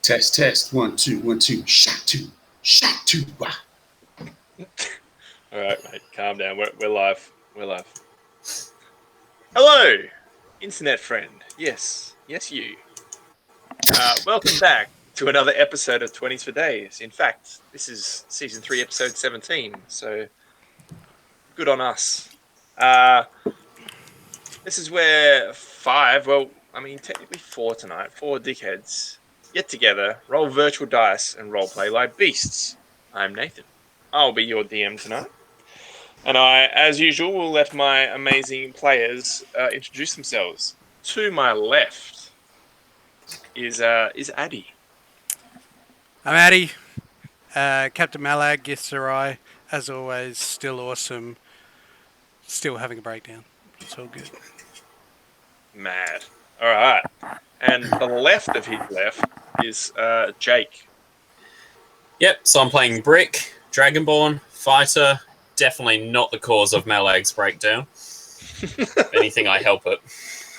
Test. 1, 2, 1, 2. Shot two. Wah. All right, mate. Calm down. We're live. Hello, internet friend. Yes, you. Welcome back to another episode of 20s for Days. In fact, this is season 3, episode 17. So good on us. This is where technically 4 tonight, 4 dickheads get together, roll virtual dice, and roleplay like beasts. I'm Nathan. I'll be your DM tonight. And I, as usual, will let my amazing players introduce themselves. To my left is Addy. I'm Addy. Captain Malag, Githzerai, as always, still awesome. Still having a breakdown. It's all good. Mad. All right. And the left of his left is Jake. Yep, so I'm playing Brick, Dragonborn, Fighter, definitely not the cause of Malag's breakdown. If anything, I help it.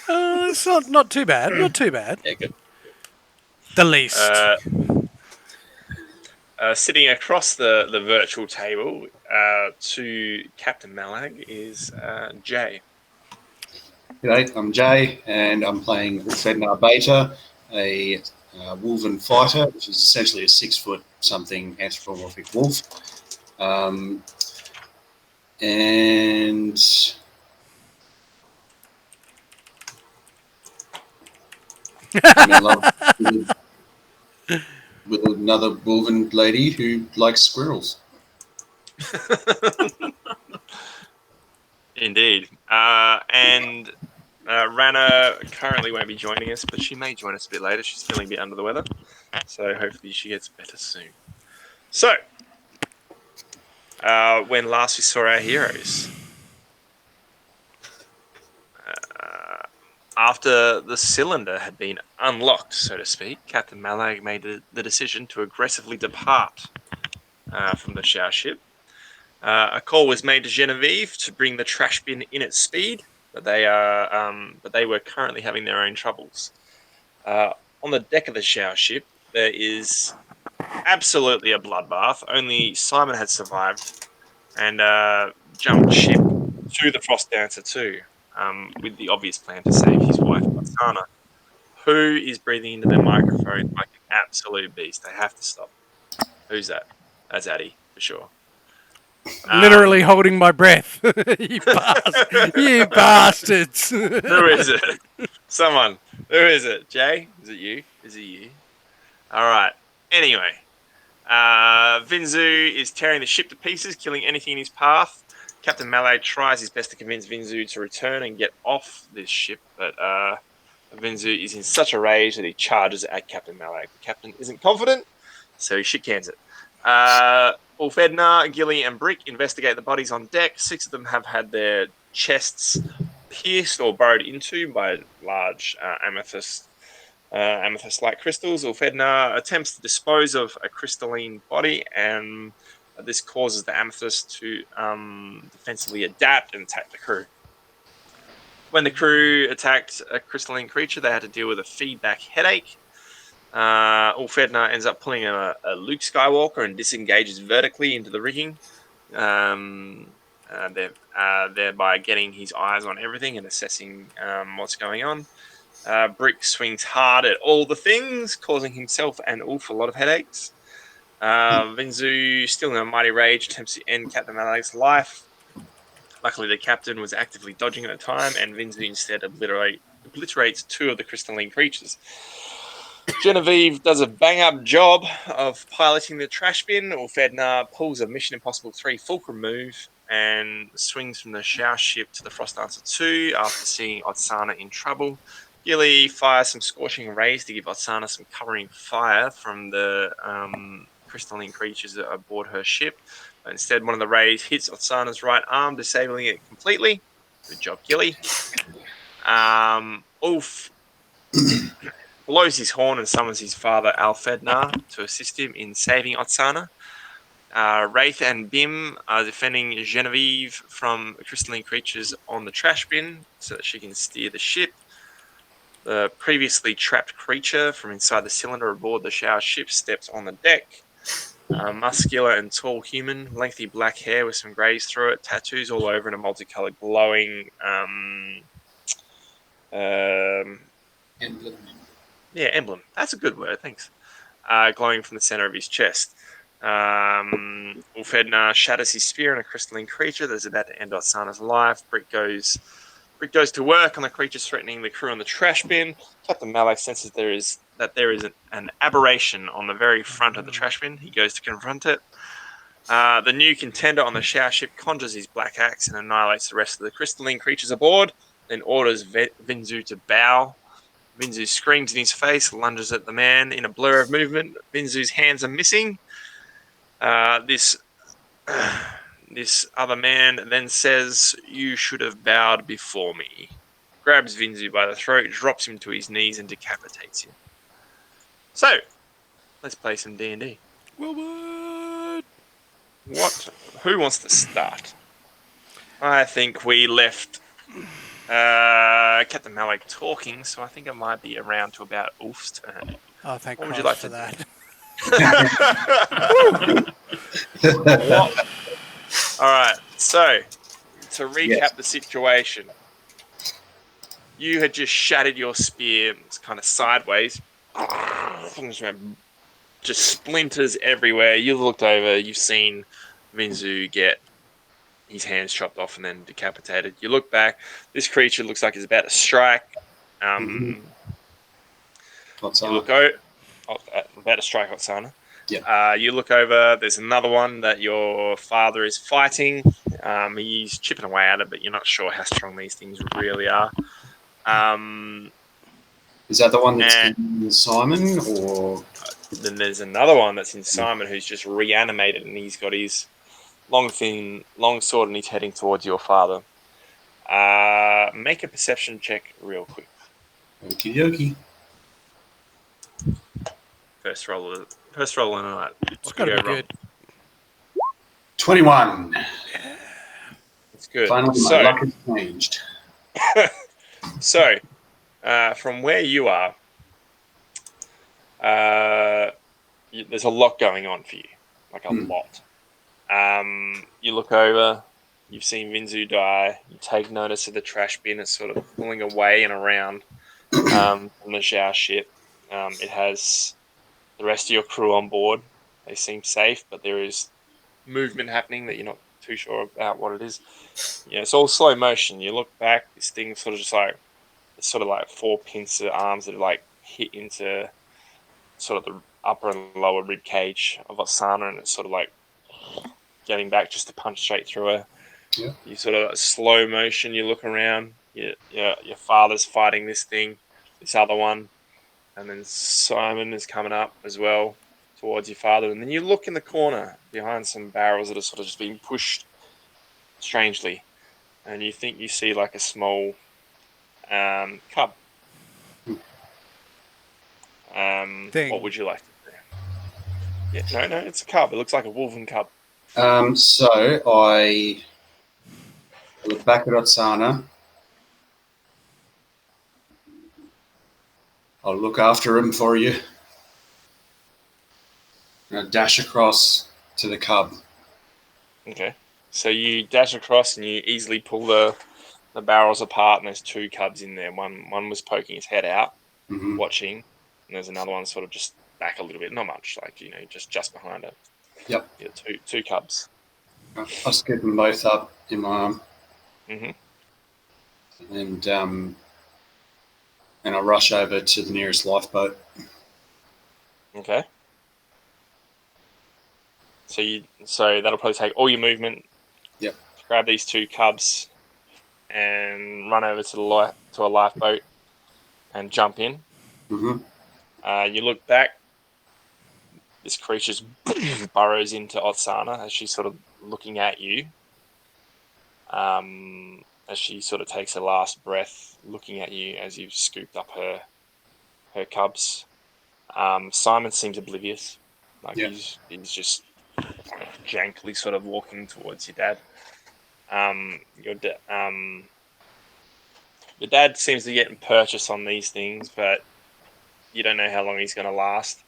It's not too bad. Not too bad. Yeah, good. The least. Sitting across the virtual table to Captain Malag is Jay. G'day, I'm Jay, and I'm playing Fednar Beta, a Wolven fighter, which is essentially a 6-foot-something anthropomorphic wolf. And I'm in love with another Wolven lady who likes squirrels. Indeed. And Rana currently won't be joining us, but she may join us a bit later. She's feeling a bit under the weather, so hopefully she gets better soon. So, when last we saw our heroes, after the cylinder had been unlocked, so to speak, Captain Malag made the decision to aggressively depart from the shower ship. A call was made to Genevieve to bring the Trashbin in at speed, but they were currently having their own troubles. On the deck of the shower ship, there is absolutely a bloodbath. Only Simon had survived and jumped ship to the Frost Dancer too, with the obvious plan to save his wife, Oksana, who is breathing into their microphone like an absolute beast. They have to stop. Who's that? That's Addy, for sure. Literally holding my breath. You bastards. Who is it? Someone. Who is it? Jay? Is it you? All right. Anyway, Vinzu is tearing the ship to pieces, killing anything in his path. Captain Malag tries his best to convince Vinzu to return and get off this ship, but Vinzu is in such a rage that he charges at Captain Malag. The captain isn't confident, so he shit cans it. Ulfednar, Gilly, and Brick investigate the bodies on deck. 6 of them have had their chests pierced or burrowed into by large amethyst-like crystals. Ulfednar attempts to dispose of a crystalline body, and this causes the amethyst to defensively adapt and attack the crew. When the crew attacked a crystalline creature, they had to deal with a feedback headache. Ulfednar ends up pulling a Luke Skywalker and disengages vertically into the rigging, thereby getting his eyes on everything and assessing what's going on. Brick swings hard at all the things, causing himself and Ulf a lot of headaches. Vinzu, still in a mighty rage, attempts to end Captain Malag's life. Luckily, the captain was actively dodging at the time, and Vinzu instead obliterates 2 of the crystalline creatures. Genevieve does a bang-up job of piloting the Trashbin. Ulfednar pulls a Mission Impossible 3 fulcrum move and swings from the shower ship to the Frost Dancer 2 after seeing Oksana in trouble. Gilly fires some scorching rays to give Oksana some covering fire from the crystalline creatures that are aboard her ship. But instead, one of the rays hits Oksana's right arm, disabling it completely. Good job, Gilly. Ulf blows his horn and summons his father, Ulfednar, to assist him in saving Oksana. Wraith and Bim are defending Genevieve from crystalline creatures on the Trashbin so that she can steer the ship. The previously trapped creature from inside the cylinder aboard the shower ship steps on the deck. Muscular and tall human, lengthy black hair with some greys through it, tattoos all over, and a multicolored glowing emblem. That's a good word, thanks. Glowing from the center of his chest. Ulfednar shatters his spear in a crystalline creature that's about to end Otsana's life. Brick goes to work on the creature threatening the crew on the trash bin. Captain Malak senses there is an aberration on the very front of the trash bin. He goes to confront it. The new contender on the shower ship conjures his black axe and annihilates the rest of the crystalline creatures aboard, then orders Vinzu to bow. Vinzu screams in his face, lunges at the man in a blur of movement. Vinzu's hands are missing. This other man then says, "You should have bowed before me." Grabs Vinzu by the throat, drops him to his knees, and decapitates him. So, let's play some D&D. Who wants to start? I think we left Captain Malak talking, so I think it might be around to about Ulf's turn. Oh, thank What would Christ you like for to that. What? All right, so to recap the situation, you had just shattered your spear, it's kind of sideways, just splinters everywhere. You looked over, you've seen Vinzu get his hands chopped off and then decapitated. You look back, this creature looks like it's about to strike. You look out, about to strike Otsana. Yeah. You look over, there's another one that your father is fighting. He's chipping away at it, but you're not sure how strong these things really are. Is that the one that's in Simon, or then there's another one that's in Simon who's just reanimated, and he's got his long sword, and he's heading towards your father. Make a perception check real quick. okie dokie? First roll of the night. It's got to be good. 21. It's good. Finally, my luck has changed. So, from where you are, there's a lot going on for you, like a lot. You look over, you've seen Vinzu die. You take notice of the trash bin. It's sort of pulling away and around from the shower ship. It has the rest of your crew on board. They seem safe, but there is movement happening that you're not too sure about what it is. Yeah, it's all slow motion. You look back, this thing sort of like four pincer arms that are like hit into sort of the upper and lower rib cage of Otsana, and it's sort of like getting back just to punch straight through her. Yeah. You sort of slow motion. You look around. Your father's fighting this other one, and then Simon is coming up as well towards your father. And then you look in the corner behind some barrels that are sort of just being pushed strangely, and you think you see like a small cub. What would you like to do? Yeah, no, it's a cub. It looks like a wolven cub. So I look back at Otsana. I'll look after him for you. And I dash across to the cub. Okay. So you dash across and you easily pull the barrels apart, and there's two cubs in there. One was poking his head out, watching, and there's another one sort of just back a little bit, not much, like, just behind it. Yep. Yeah, two cubs. I'll scoop them both up in my arm. And I rush over to the nearest lifeboat. Okay. So that'll probably take all your movement. Yep. Grab these two cubs and run over to a lifeboat and jump in. You look back. This creature burrows into Otsana as she's sort of looking at you. As she sort of takes her last breath, looking at you as you've scooped up her cubs. Simon seems oblivious. He's just jankily sort of walking towards your dad. Your dad seems to be getting purchase on these things, but you don't know how long he's going to last.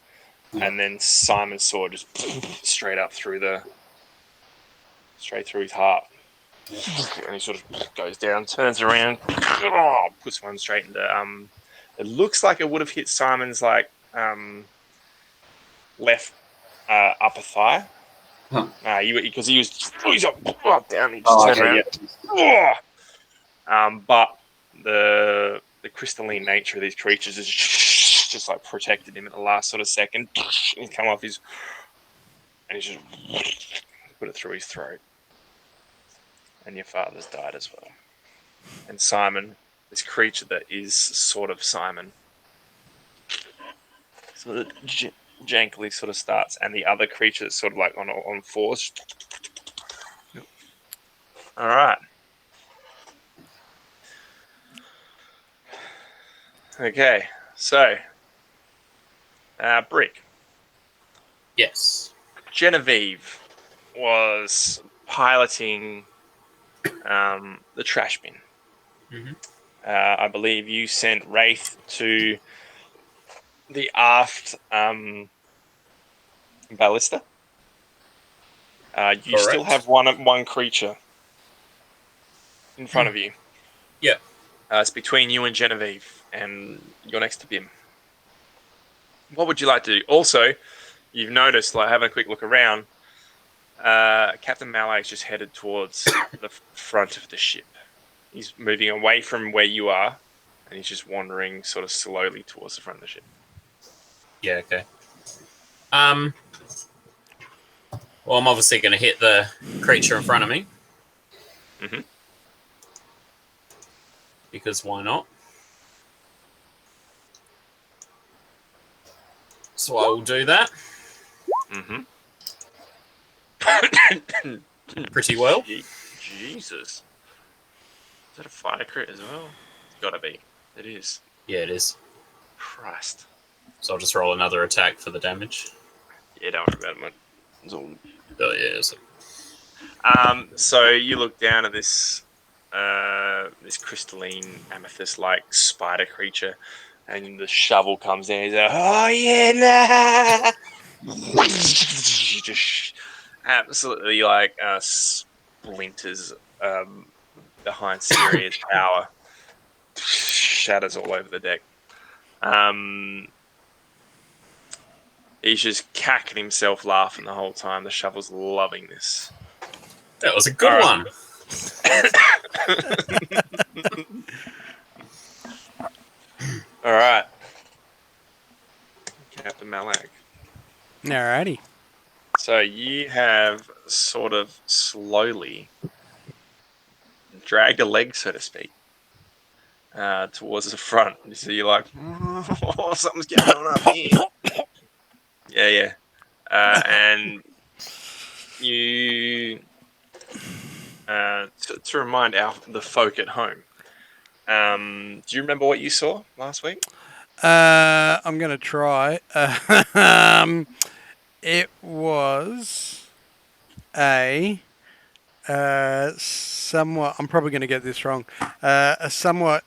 Yeah. And then Simon's sword just straight through his heart. Yeah. And he sort of goes down, turns around, puts one straight into. It looks like it would have hit Simon's left upper thigh. Huh. Because he's down. He just Oh, turned okay, around. yeah. But the crystalline nature of these creatures is just like protected him at the last sort of second. He's come off his, and he's just put it through his throat. And your father's died as well. And Simon, this creature that is sort of Simon, sort of jankily sort of starts, and the other creature that's sort of like on fours. All right. Okay, so Brick. Yes. Genevieve was piloting the trash bin. Mhm. I believe you sent Wraith to the aft ballista. You still Correct. have one creature in front of you. Yeah. It's between you and Genevieve, and you're next to Bim. What would you like to do? Also, you've noticed, like having a quick look around, Captain Malak's just headed towards the front of the ship. He's moving away from where you are, and he's just wandering sort of slowly towards the front of the ship. Yeah, okay. Well, I'm obviously going to hit the creature in front of me. Mhm. Because why not? So I will do that Mm-hmm. pretty well. Jesus. Is that a fighter crit as well? It's gotta be. It is. Yeah, it is. Christ. So I'll just roll another attack for the damage. Yeah, don't worry about it, mate. It's all... Oh, yeah. So So you look down at this this crystalline amethyst-like spider creature, and the shovel comes in. He's like, "Oh yeah, nah!" Just absolutely like splinters behind Syria's power, shatters all over the deck. He's just cacking himself, laughing the whole time. The shovel's loving this. that was a good All right. one. All right, Captain Malak. Alrighty. So you have sort of slowly dragged a leg, so to speak, towards the front. So you're like, oh, something's going on up here. Yeah. And you, to remind the folk at home, do you remember what you saw last week? I'm going to try. It was a somewhat, I'm probably going to get this wrong, a somewhat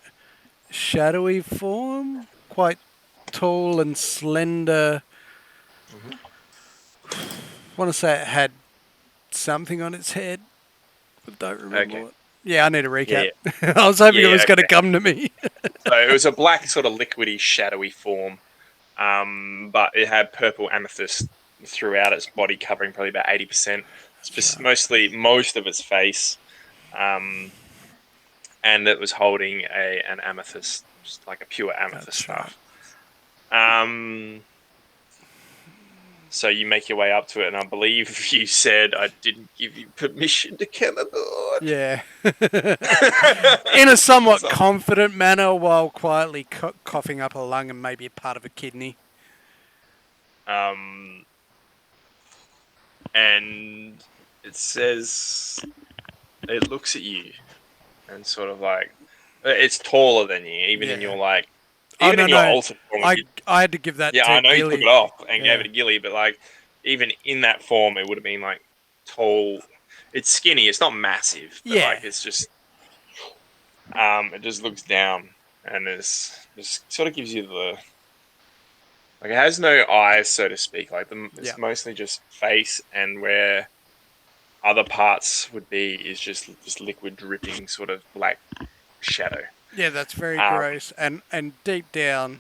shadowy form, quite tall and slender. Mhm. I want to say it had something on its head, but don't remember Okay. what. Yeah, I need a recap. Yeah. I was hoping Yeah, it was going to okay. come to me. So it was a black, sort of liquidy, shadowy form, but it had purple amethyst throughout its body, covering probably about 80%. Most of its face, and it was holding an amethyst, just like a pure amethyst That's staff. So you make your way up to it, and I believe you said I didn't give you permission to come aboard. Yeah. In a somewhat So- confident manner while quietly coughing up a lung and maybe a part of a kidney. And it says it looks at you and sort of like it's taller than you, even in Yeah. your like, Oh, even no, in your no. altered form. I had to give that Yeah, to I know you Gilly. took it off and Yeah. gave it to Gilly, but like even in that form, it would have been like tall. It's skinny. It's not massive, but Yeah. like it's just. It just looks down and just sort of gives you the like it has no eyes, so to speak. Like it's mostly just face, and where other parts would be is just liquid dripping, sort of black shadow. Yeah, that's very gross. And deep down,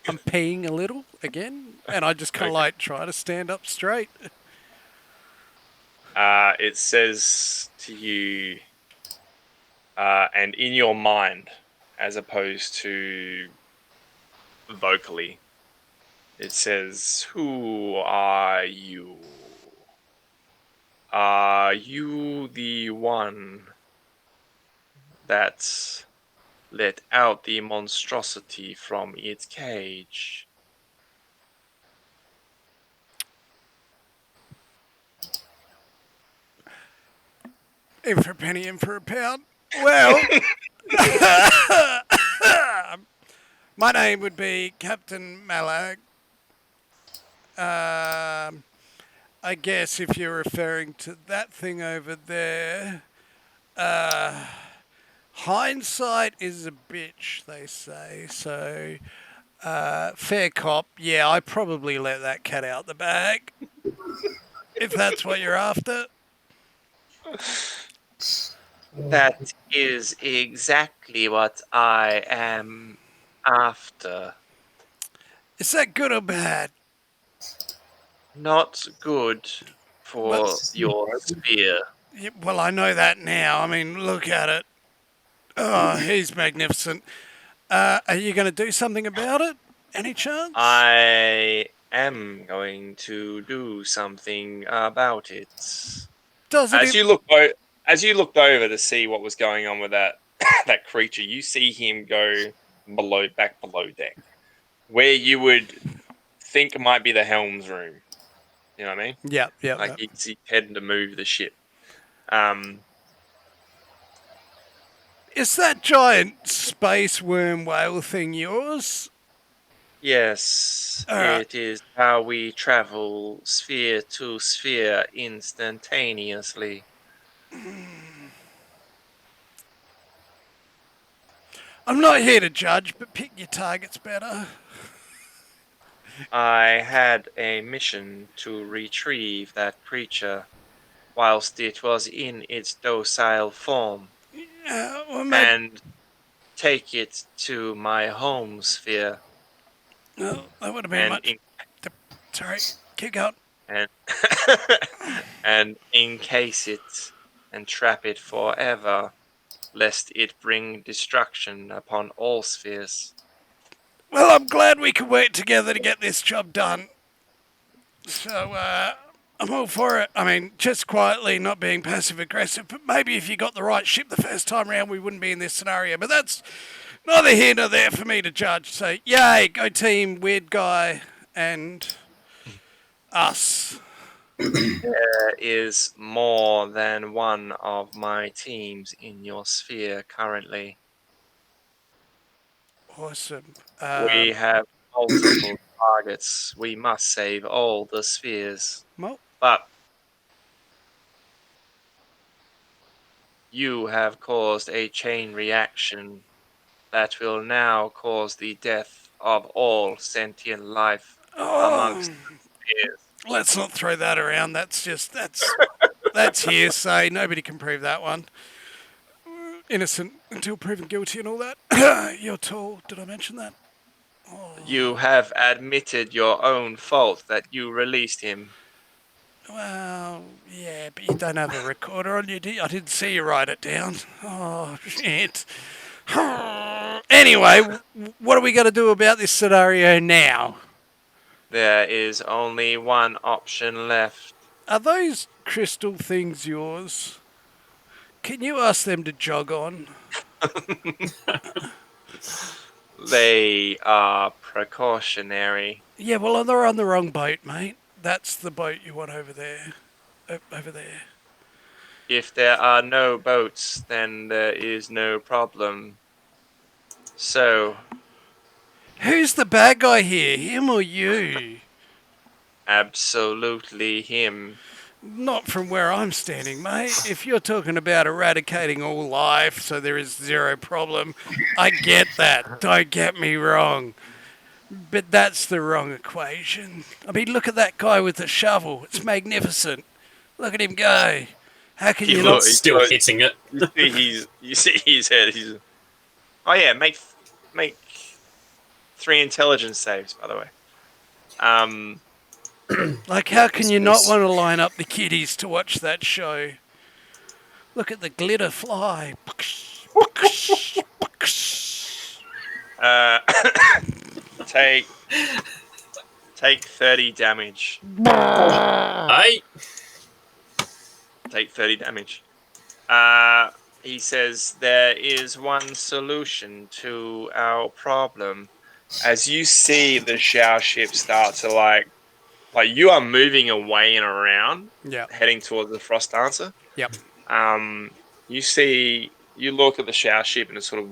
I'm peeing a little again, and I just kind of like try to stand up straight. It says to you, and in your mind, as opposed to vocally, it says, "Who are you? Are you the one that let out the monstrosity from its cage?" In for a penny, in for a pound. Well, my name would be Captain Malag. I guess if you're referring to that thing over there, hindsight is a bitch, they say. So, fair cop. Yeah, I probably let that cat out the bag. If that's what you're after. That is exactly what I am after. Is that good or bad? Not good for your sphere. Yeah, well, I know that now. I mean, look at it. Oh, he's magnificent. Are you going to do something about it? Any chance? I am going to do something about it. Does it? As you looked over to see what was going on with that that creature, you see him go back below deck, where you would think might be the helm's room. You know what I mean? Yeah. Like he's heading to move the ship. Is that giant space worm whale thing yours? Yes, it is how we travel sphere to sphere instantaneously. I'm not here to judge, but pick your targets better. I had a mission to retrieve that creature whilst it was in its docile form and take it to my home sphere. Well, that would have been much. Sorry, keep going. And and encase it and trap it forever, lest it bring destruction upon all spheres. Well, I'm glad we could work together to get this job done. So, I'm all for it. I mean, just quietly, not being passive aggressive, but maybe if you got the right ship the first time round, we wouldn't be in this scenario. But that's neither here nor there for me to judge. So, yay, go team, weird guy, and us. There is more than one of my teams in your sphere currently. Awesome. We have multiple targets. We must save all the spheres. But you have caused a chain reaction that will now cause the death of all sentient life amongst the spheres. Let's not throw that around. That's hearsay. Nobody can prove that one. Innocent until proven guilty and all that. You're tall. Did I mention that? Oh. You have admitted your own fault that you released him. Well, yeah, but you don't have a recorder on you, do you? I didn't see you write it down. Oh, shit. Anyway, what are we going to do about this scenario now? There is only one option left. Are those crystal things yours? Can you ask them to jog on? They are precautionary. Yeah, well, they're on the wrong boat, mate. That's the boat you want over there. Over there. If there are no boats, then there is no problem. So... Who's the bad guy here, him or you? Absolutely him. Not from where I'm standing, mate. If you're talking about eradicating all life so there is zero problem, I get that. Don't get me wrong. But that's the wrong equation. I mean, look at that guy with the shovel. It's magnificent. Look at him go. How can you not... Still hitting it. You see his head. He's. Oh yeah, make 3 intelligence saves, by the way. Like, how can you not want to line up the kiddies to watch that show? Look at the glitter fly. Take 30 damage. Hey, Take 30 damage. He says there is one solution to our problem. As you see the shower ship start to like you are moving away and around, Yeah. heading towards the Frost Dancer. Yep. You look at the shower ship and it sort of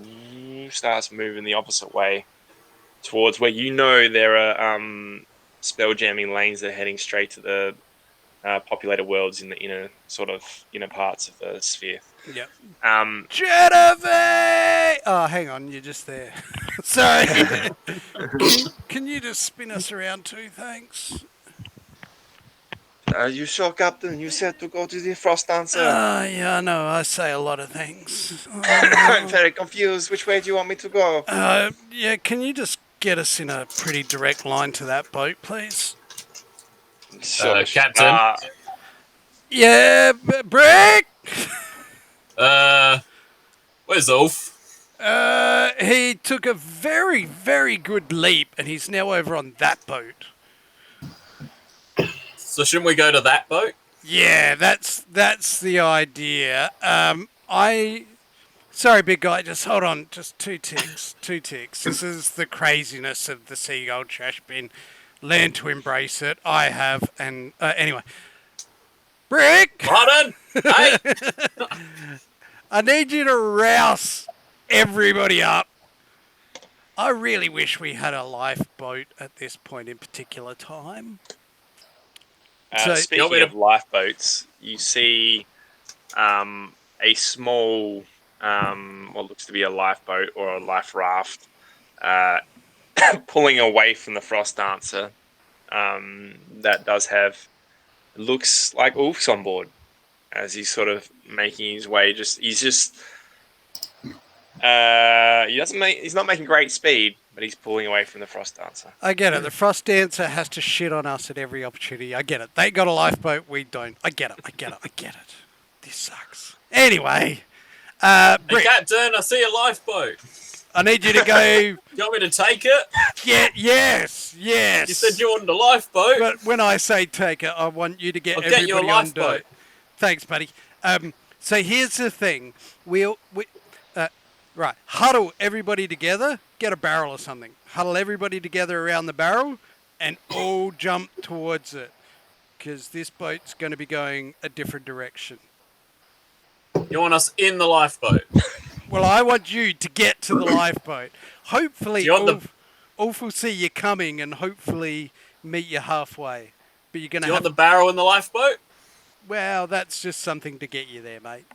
starts moving the opposite way towards where you know there are spell jamming lanes that are heading straight to the populated worlds in the inner parts of the sphere. Yep. Genevieve! Oh, hang on, you're just there. Sorry. Can you just spin us around too, thanks? Are you sure, Captain? You said to go to the Frost Dancer. Yeah, I know. I say a lot of things. I'm very confused. Which way do you want me to go? Yeah, can you just get us in a pretty direct line to that boat, please? Captain. Yeah, Brick! Where's Ulf? He took a very, very good leap, and he's now over on that boat. So shouldn't we go to that boat? Yeah, that's the idea. Sorry, big guy, just hold on, just 2 ticks. This is the craziness of the Seagull trash bin. Learn to embrace it. I have, and anyway. Brick! Pardon? Hey! I need you to rouse everybody up. I really wish we had a lifeboat at this point in particular time. Speaking of lifeboats, you see a small, what looks to be a lifeboat or a life raft, pulling away from the Frost Dancer. That does have, looks like Ulf's on board as he's sort of making his way. He's not making great speed, but he's pulling away from the Frost Dancer. I get it. The Frost Dancer has to shit on us at every opportunity. I get it. They got a lifeboat. We don't. I get it. This sucks. Anyway, Hey, Brick, Captain, I see a lifeboat. I need you to go. You want me to take it? Yes. You said you wanted a lifeboat. But when I say take it, I want you to get I'll everybody get you a on lifeboat. board. Thanks, buddy. So here's the thing. Right, huddle everybody together, get a barrel or something. Huddle everybody together around the barrel and all jump towards it. Because this boat's going to be going a different direction. You want us in the lifeboat? Well, I want you to get to the lifeboat. Hopefully, Ulf will see you coming and hopefully meet you halfway. But you're going to You want the barrel in the lifeboat? Well, that's just something to get you there, mate.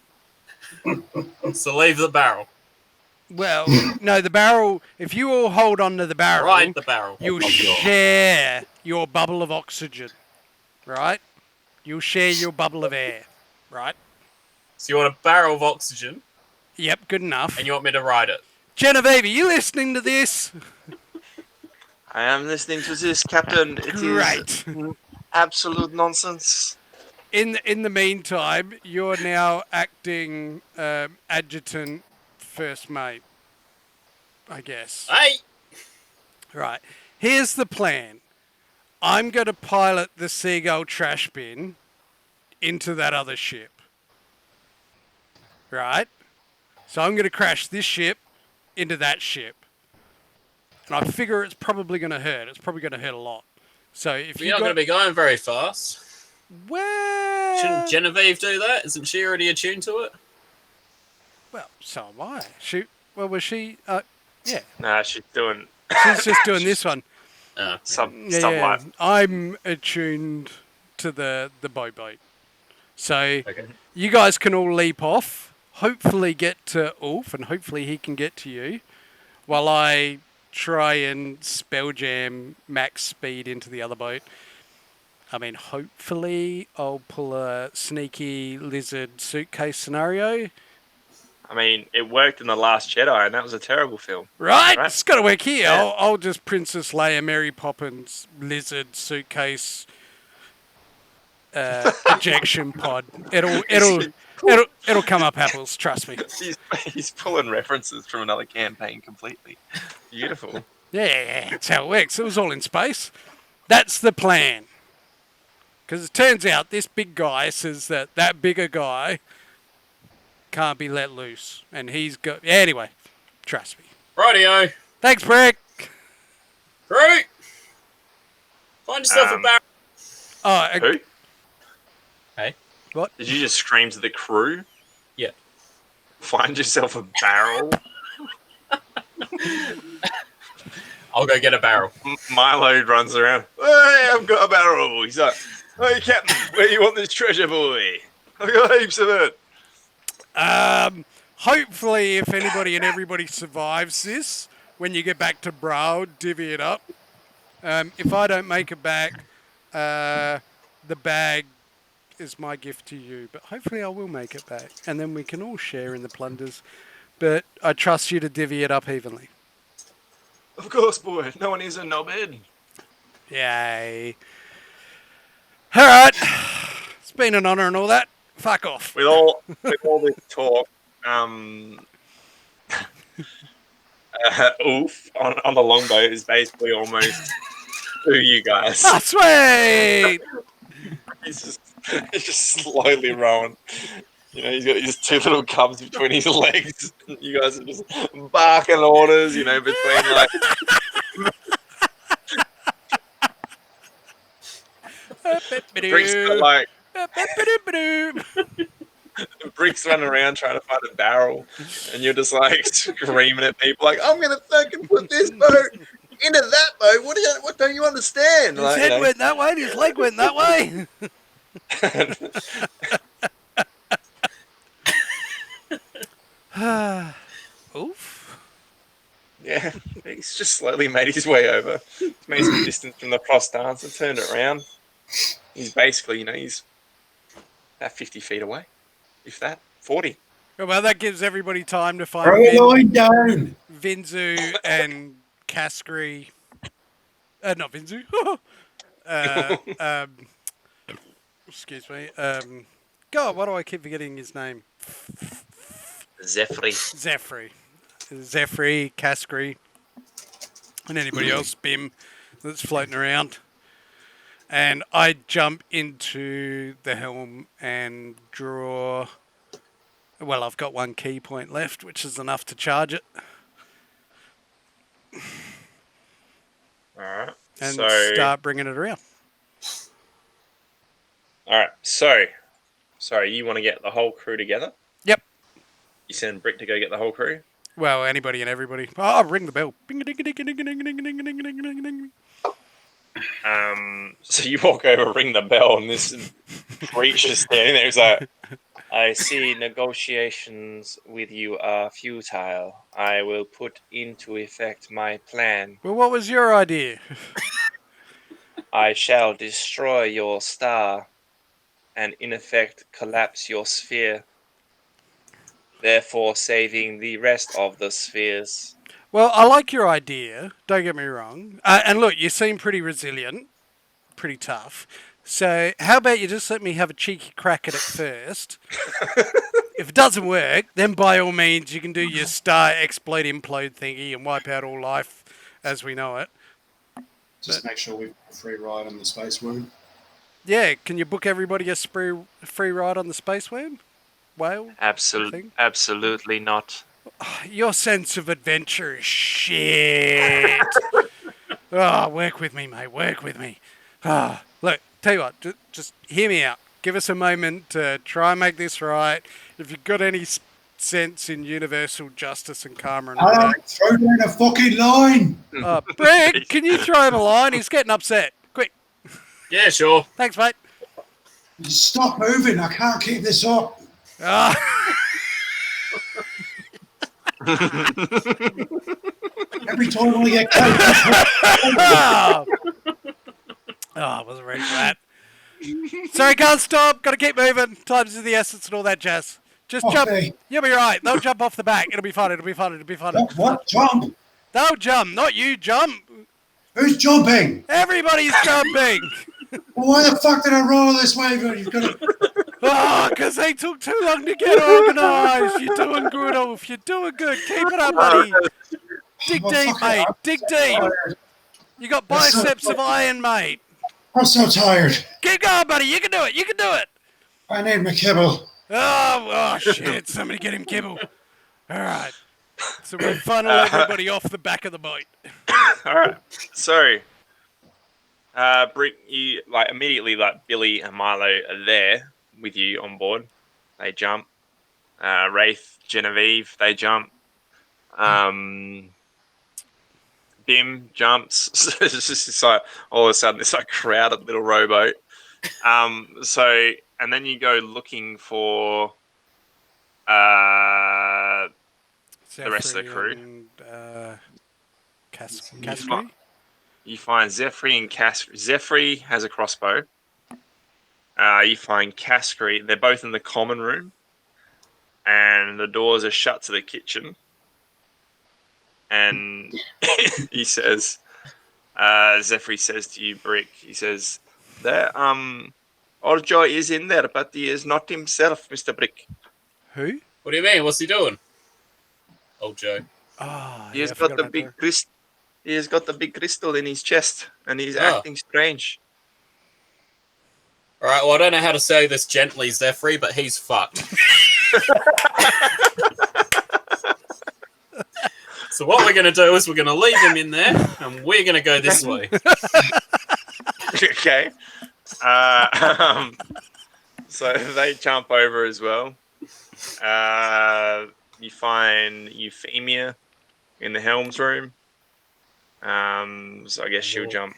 So leave the barrel. Well, no, the barrel, if you all hold on to the barrel, Right, the barrel. you'll share your bubble of oxygen, right? You'll share your bubble of air, right? So you want a barrel of oxygen, Yep, good enough. and you want me to ride it? Genevieve, are you listening to this? I am listening to this, Captain. It Great. is absolute nonsense. In the meantime, you're now acting adjutant first mate, I guess. Hey! Right. Here's the plan. I'm going to pilot the Seagull trash bin into that other ship. Right? So I'm going to crash this ship into that ship. And I figure it's probably going to hurt. It's probably going to hurt a lot. So if You're not going to be going very fast. Well... Shouldn't Genevieve do that? Isn't she already attuned to it? Well, so am I. Was she... yeah. Nah, she's doing... She's just doing this one. some Yeah. life. I'm attuned to the boat. So Okay. you guys can all leap off, hopefully get to Ulf, and hopefully he can get to you, while I try and spell jam max speed into the other boat. I mean, hopefully I'll pull a sneaky lizard suitcase scenario. I mean, it worked in The Last Jedi, and that was a terrible film. Right? Right. It's got to work here. Yeah. I'll just Princess Leia, Mary Poppins, lizard suitcase, ejection pod. It'll come up apples. Trust me. He's pulling references from another campaign completely. Beautiful. Yeah, that's how it works. It was all in space. That's the plan. Because it turns out this big guy says that bigger guy can't be let loose, and he's got. Yeah, anyway, trust me. Rightio. Thanks, Brick. Great. Find yourself a barrel. Oh, Who? Hey. What? Did you just scream to the crew? Yeah. Find yourself a barrel. I'll go get a barrel. Milo runs around. Hey, I've got a barrel. He's like, hey, Captain, where do you want this treasure, boy? I've got heaps of it. Hopefully, if anybody and everybody survives this, when you get back to Brow, divvy it up. If I don't make it back, the bag is my gift to you. But hopefully I will make it back. And then we can all share in the plunders. But I trust you to divvy it up evenly. Of course, boy. No one is a knobhead. Yay. Alright. It's been an honour and all that. Fuck off. With all this talk, Oof on the longboat is basically almost to you guys. Oh, sweet! He's just slowly rowing. You know, he's got his two little cubs between his legs. You guys are just barking orders, you know, between like. Brick's got like. Brick's running around trying to find a barrel, and you're just like screaming at people like, "I'm gonna fucking put this boat into that boat. What don't you understand?" His Like, head went that way, his leg went that way. Oof. Yeah, he's just slowly made his way over. He's made some distance from the frost dancer, turned it around. He's basically, you know, he's about 50 feet away, if that, 40. Well, that gives everybody time to find Throw a line down. Vinzu and Kaskri. Not Vinzu. Excuse me. God, why do I keep forgetting his name? Zephyr. Zephyr, Kaskri, and anybody else, Bim, that's floating around. And I jump into the helm and draw. Well, I've got one key point left, which is enough to charge it. Alright. And So, start bringing it around. alright, so, sorry, you want to get the whole crew together? Yep. You send Brick to go get the whole crew? Well, anybody and everybody. Oh, ring the bell. So you walk over, ring the bell, and this creature standing there is like, I see negotiations with you are futile. I will put into effect my plan. Well, what was your idea? I shall destroy your star and in effect collapse your sphere, therefore saving the rest of the spheres. Well, I like your idea. Don't get me wrong. And look, you seem pretty resilient, pretty tough. So how about you just let me have a cheeky crack at it first? If it doesn't work, then by all means you can do your star explode implode thingy and wipe out all life as we know it. Just make sure we've got a free ride on the Space Worm. Yeah, can you book everybody a free ride on the Space Worm? Whale? Absolutely not. Your sense of adventure is shit. Oh, work with me, mate. Work with me. Look, tell you what, just hear me out. Give us a moment to try and make this right. If you've got any sense in universal justice and karma and all that. Throw down a fucking line. Brick, can you throw him a line? He's getting upset. Quick. Yeah, sure. Thanks, mate. Stop moving. I can't keep this up. Ah. Every time I get close. Oh, I wasn't ready for that. Sorry, can't stop. Got to keep moving. Time's of the essence and all that jazz. Just jump. Okay. You'll be right. They'll jump off the back. It'll be fun. It'll be fun. It'll be fun. What? Jump? They'll jump, not you. Jump. Who's jumping? Everybody's jumping. Well, why the fuck did I roll this way? You've got to... Oh, because they took too long to get organised. You're doing good, Ulf. You're doing good. Keep it up, buddy. Dig Oh, deep, fuck mate. it. Dig deep. You got biceps of iron, mate. I'm so tired. Keep going, buddy. You can do it. You can do it. I need my kibble. Oh, shit. Somebody get him kibble. All right. So we funnel everybody off the back of the boat. All right. So, Brick, you immediately Billy and Milo are there with you on board. They jump. Wraith, Genevieve, they jump. Bim jumps. It's just like all of a sudden this crowded little rowboat. And then you go looking for the rest of the crew. And, Caskery? You find Zephyr and Caskery. Zephyr has a crossbow. You find Caskery. They're both in the common room. And the doors are shut to the kitchen. And he says, Zephyr says to you, Brick, he says, there, Orjoy is in there, but he is not himself, Mr. Brick. Who? What do you mean? What's he doing? Old Joe. Oh, He has got the big crystal. He has got the big crystal in his chest, and he's acting strange. All right. Well, I don't know how to say this gently, Zephyr, but he's fucked. So what we're going to do is we're going to leave him in there, and we're going to go this way. Okay. So they jump over as well. You find Euphemia in the helms room. So I guess she'll jump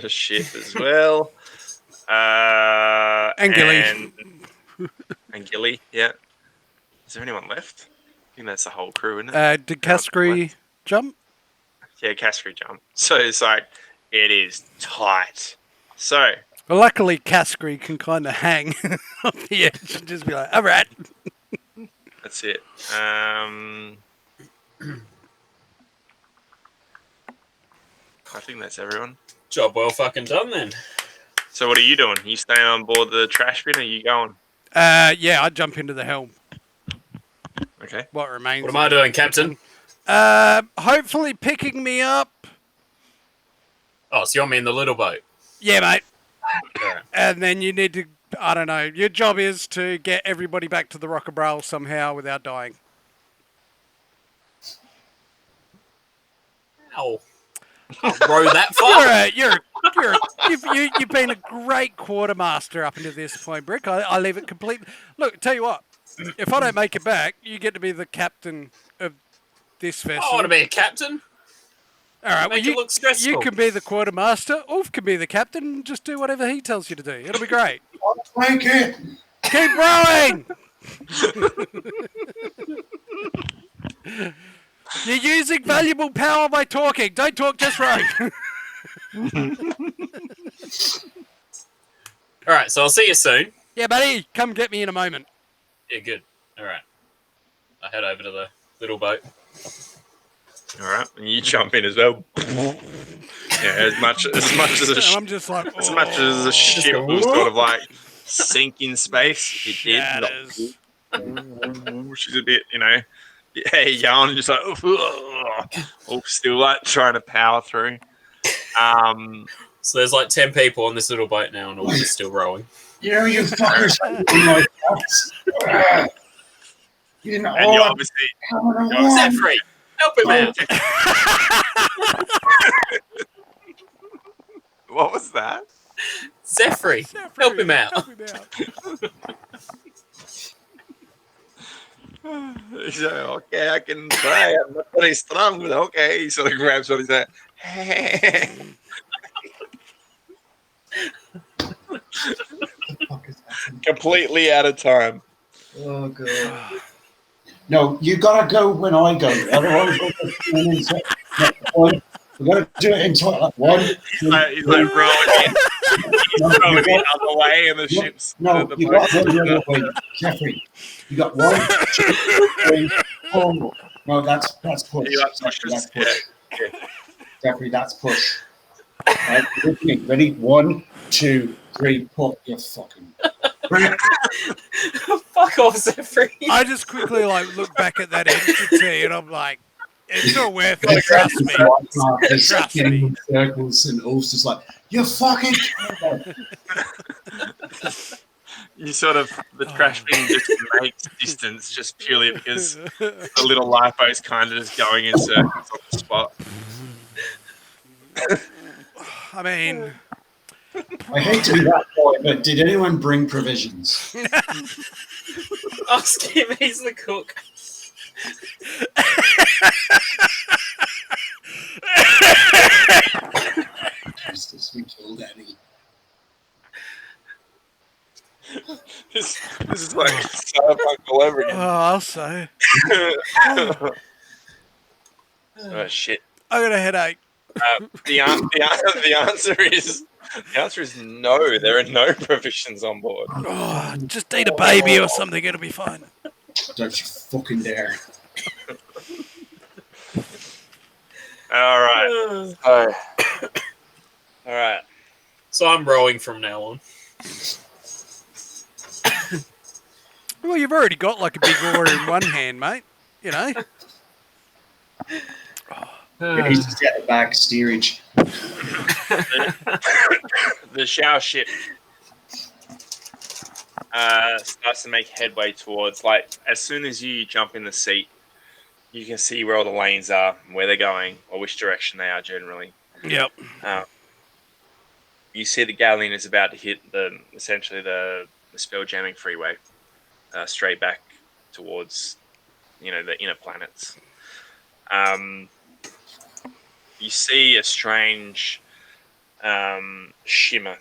ship as well. And Gilly. And Gilly, yeah. Is there anyone left? I think that's the whole crew, isn't it? Did Caskery jump? Yeah, Caskery jump. So it's it is tight. So... Well, luckily, Caskery can kind of hang off the edge and just be like, all right. That's it. I think that's everyone. Job well fucking done then. So what are you doing? You staying on board the trash bin or are you going? Yeah, I'd jump into the helm. Okay. What remains? What am I doing, Captain? Hopefully picking me up. Oh, so you're me in the little boat. Yeah, mate. Right. And then you need to, I don't know, your job is to get everybody back to the Rockabrawl somehow without dying. Ow. Can't row that far. You've been a great quartermaster up until this point, Brick. I leave it complete. Look, tell you what, if I don't make it back, you get to be the captain of this vessel. I want to be a captain. All right, Make it look stressful. You can be the quartermaster. Ulf can be the captain. And just do whatever he tells you to do. It'll be great. Thank it. Keep rowing. You're using valuable power by talking. Don't talk, just row. All right, so I'll see you soon. Yeah, buddy. Come get me in a moment. Yeah, good. All right. I head over to the little boat. All right, and you jump in as well. Yeah, as much as I'm just like, as much as the ship will sort of sink in space, it shatters. did. She's a bit, yelling, just still trying to power through. So there's 10 people on this little boat now, and all just still rowing. You fuckers. You know, And you obviously, Zephyr, help him out. What was that? Zephyr, help him out. He's like, okay, I can try. I'm not very strong, but okay. He sort of grabs on his hand. fuck is happening? Completely out of time. Oh god. No, you gotta go when I go. Otherwise, we're gonna do it in like 1, 2, He's like 3. rolling it. He's No, throwing you the got, other way, and the ship's no, the you boat's got to go the other way, Jeffrey. You got 1, 2, 3, 4. No, that's push. He like Jeffrey, that's pushes. push. Yeah. Jeffrey, that's push. Right, with me. Ready? 1, 2, 3, pull. You fucking. Fuck off, Zephyr. I just quickly look back at that entity and I'm like, it's not worth it. Trust me. Just Trust getting me. in circles, and Ulf's just like, you fucking. You sort of the trash bin just makes distance just purely because the little lipo's kind of just going in circles on the spot. I mean, I hate to be that boy, but did anyone bring provisions? Ask him, he's the cook. Jesus, we killed Eddie. This is like Cyberpunk all over again. I'll say. Oh shit! I got a headache. The answer is no. There are no provisions on board. Oh, just eat a baby or something. It'll be fine. Don't you fucking dare. All right. All right. So I'm rowing from now on. Well, you've already got like a big oar in one hand, mate. You know. He's just at the back steerage. The shower ship starts to make headway towards, like, as soon as you jump in the seat, you can see where all the lanes are, where they're going, or which direction they are generally. Yep. You see the galleon is about to hit essentially the spell jamming freeway, straight back towards, the inner planets. You see a strange shimmer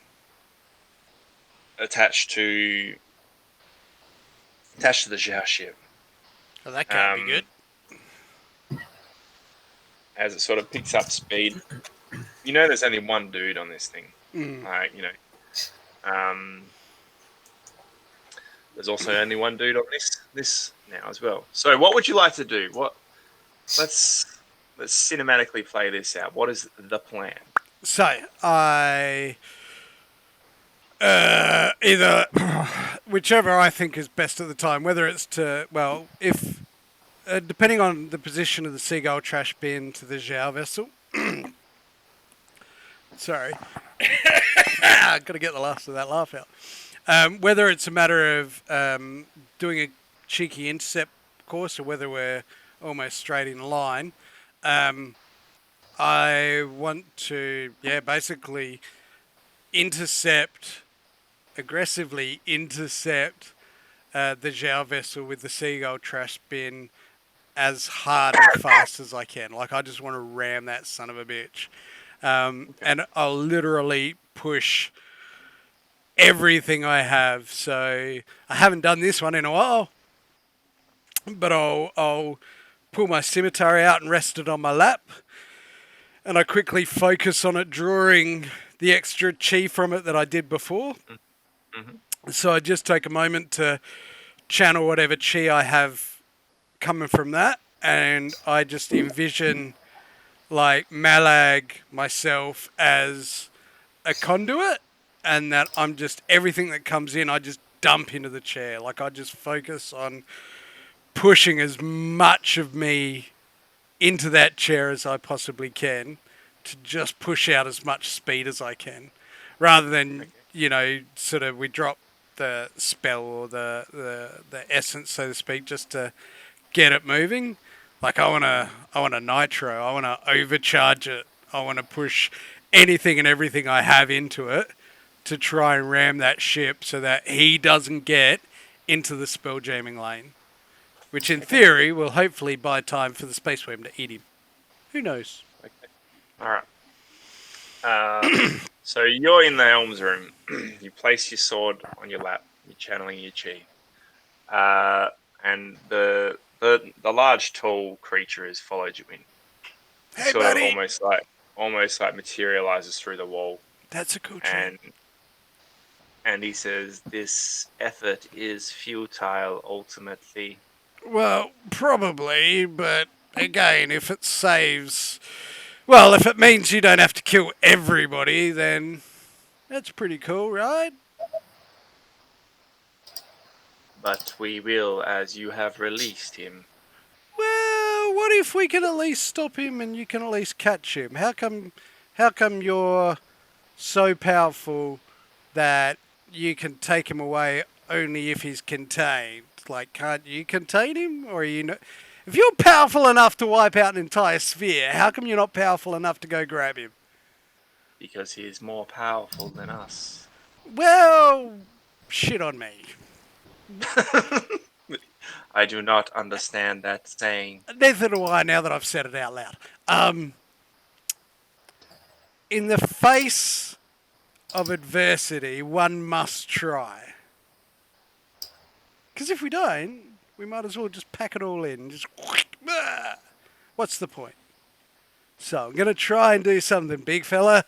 attached to the Zhao ship. Oh, that can't be good. As it sort of picks up speed. There's only one dude on this thing. There's also only one dude on this now as well. So what would you like to do? Let's cinematically play this out. What is the plan? So I either whichever I think is best at the time, whether it's if depending on the position of the Seagull trash bin to the Zhao vessel. Sorry, got to get the last of that laugh out. Whether it's a matter of doing a cheeky intercept course or whether we're almost straight in line. I want to, basically aggressively intercept the Zhao vessel with the Seagull trash bin as hard and fast as I can. Like, I just want to ram that son of a bitch. And I'll literally push everything I have. So I haven't done this one in a while, but I'll pull my scimitar out and rest it on my lap. And I quickly focus on it, drawing the extra chi from it that I did before. Mm-hmm. So I just take a moment to channel whatever chi I have coming from that. And I just envision, like, Malag, myself, as a conduit. And that I'm just, everything that comes in, I just dump into the chair. Like, I just focus on pushing as much of me into that chair as I possibly can to just push out as much speed as I can, rather than sort of we drop the spell or the essence, so to speak, just to get it moving. Like, I want a nitro, I want to overcharge it, I want to push anything and everything I have into it to try and ram that ship so that he doesn't get into the spell jamming lane. Which, in theory, will hopefully buy time for the space worm to eat him. Who knows? Okay. All right. So you're in the helm's room. You place your sword on your lap. You're channeling your chi, and the large tall creature has followed you in. He Hey, sort of buddy. almost like materializes through the wall, That's a cool trick. and he says, "This effort is futile. Ultimately, Well, probably, but again, if it saves. Well, if it means you don't have to kill everybody, then that's pretty cool, right? but we will, as you have released him." Well, what if we can at least stop him and you can at least catch him? How come you're so powerful that you can take him away only if he's contained? Like, can't you contain him? Or are you no? If you're powerful enough to wipe out an entire sphere, how come you're not powerful enough to go grab him? Because he is more powerful than us. Well, shit on me. I do not understand that saying. Neither do I now that I've said it out loud. In the face of adversity, one must try. Because if we don't, we might as well just pack it all in. Just what's the point? So I'm going to try and do something, big fella.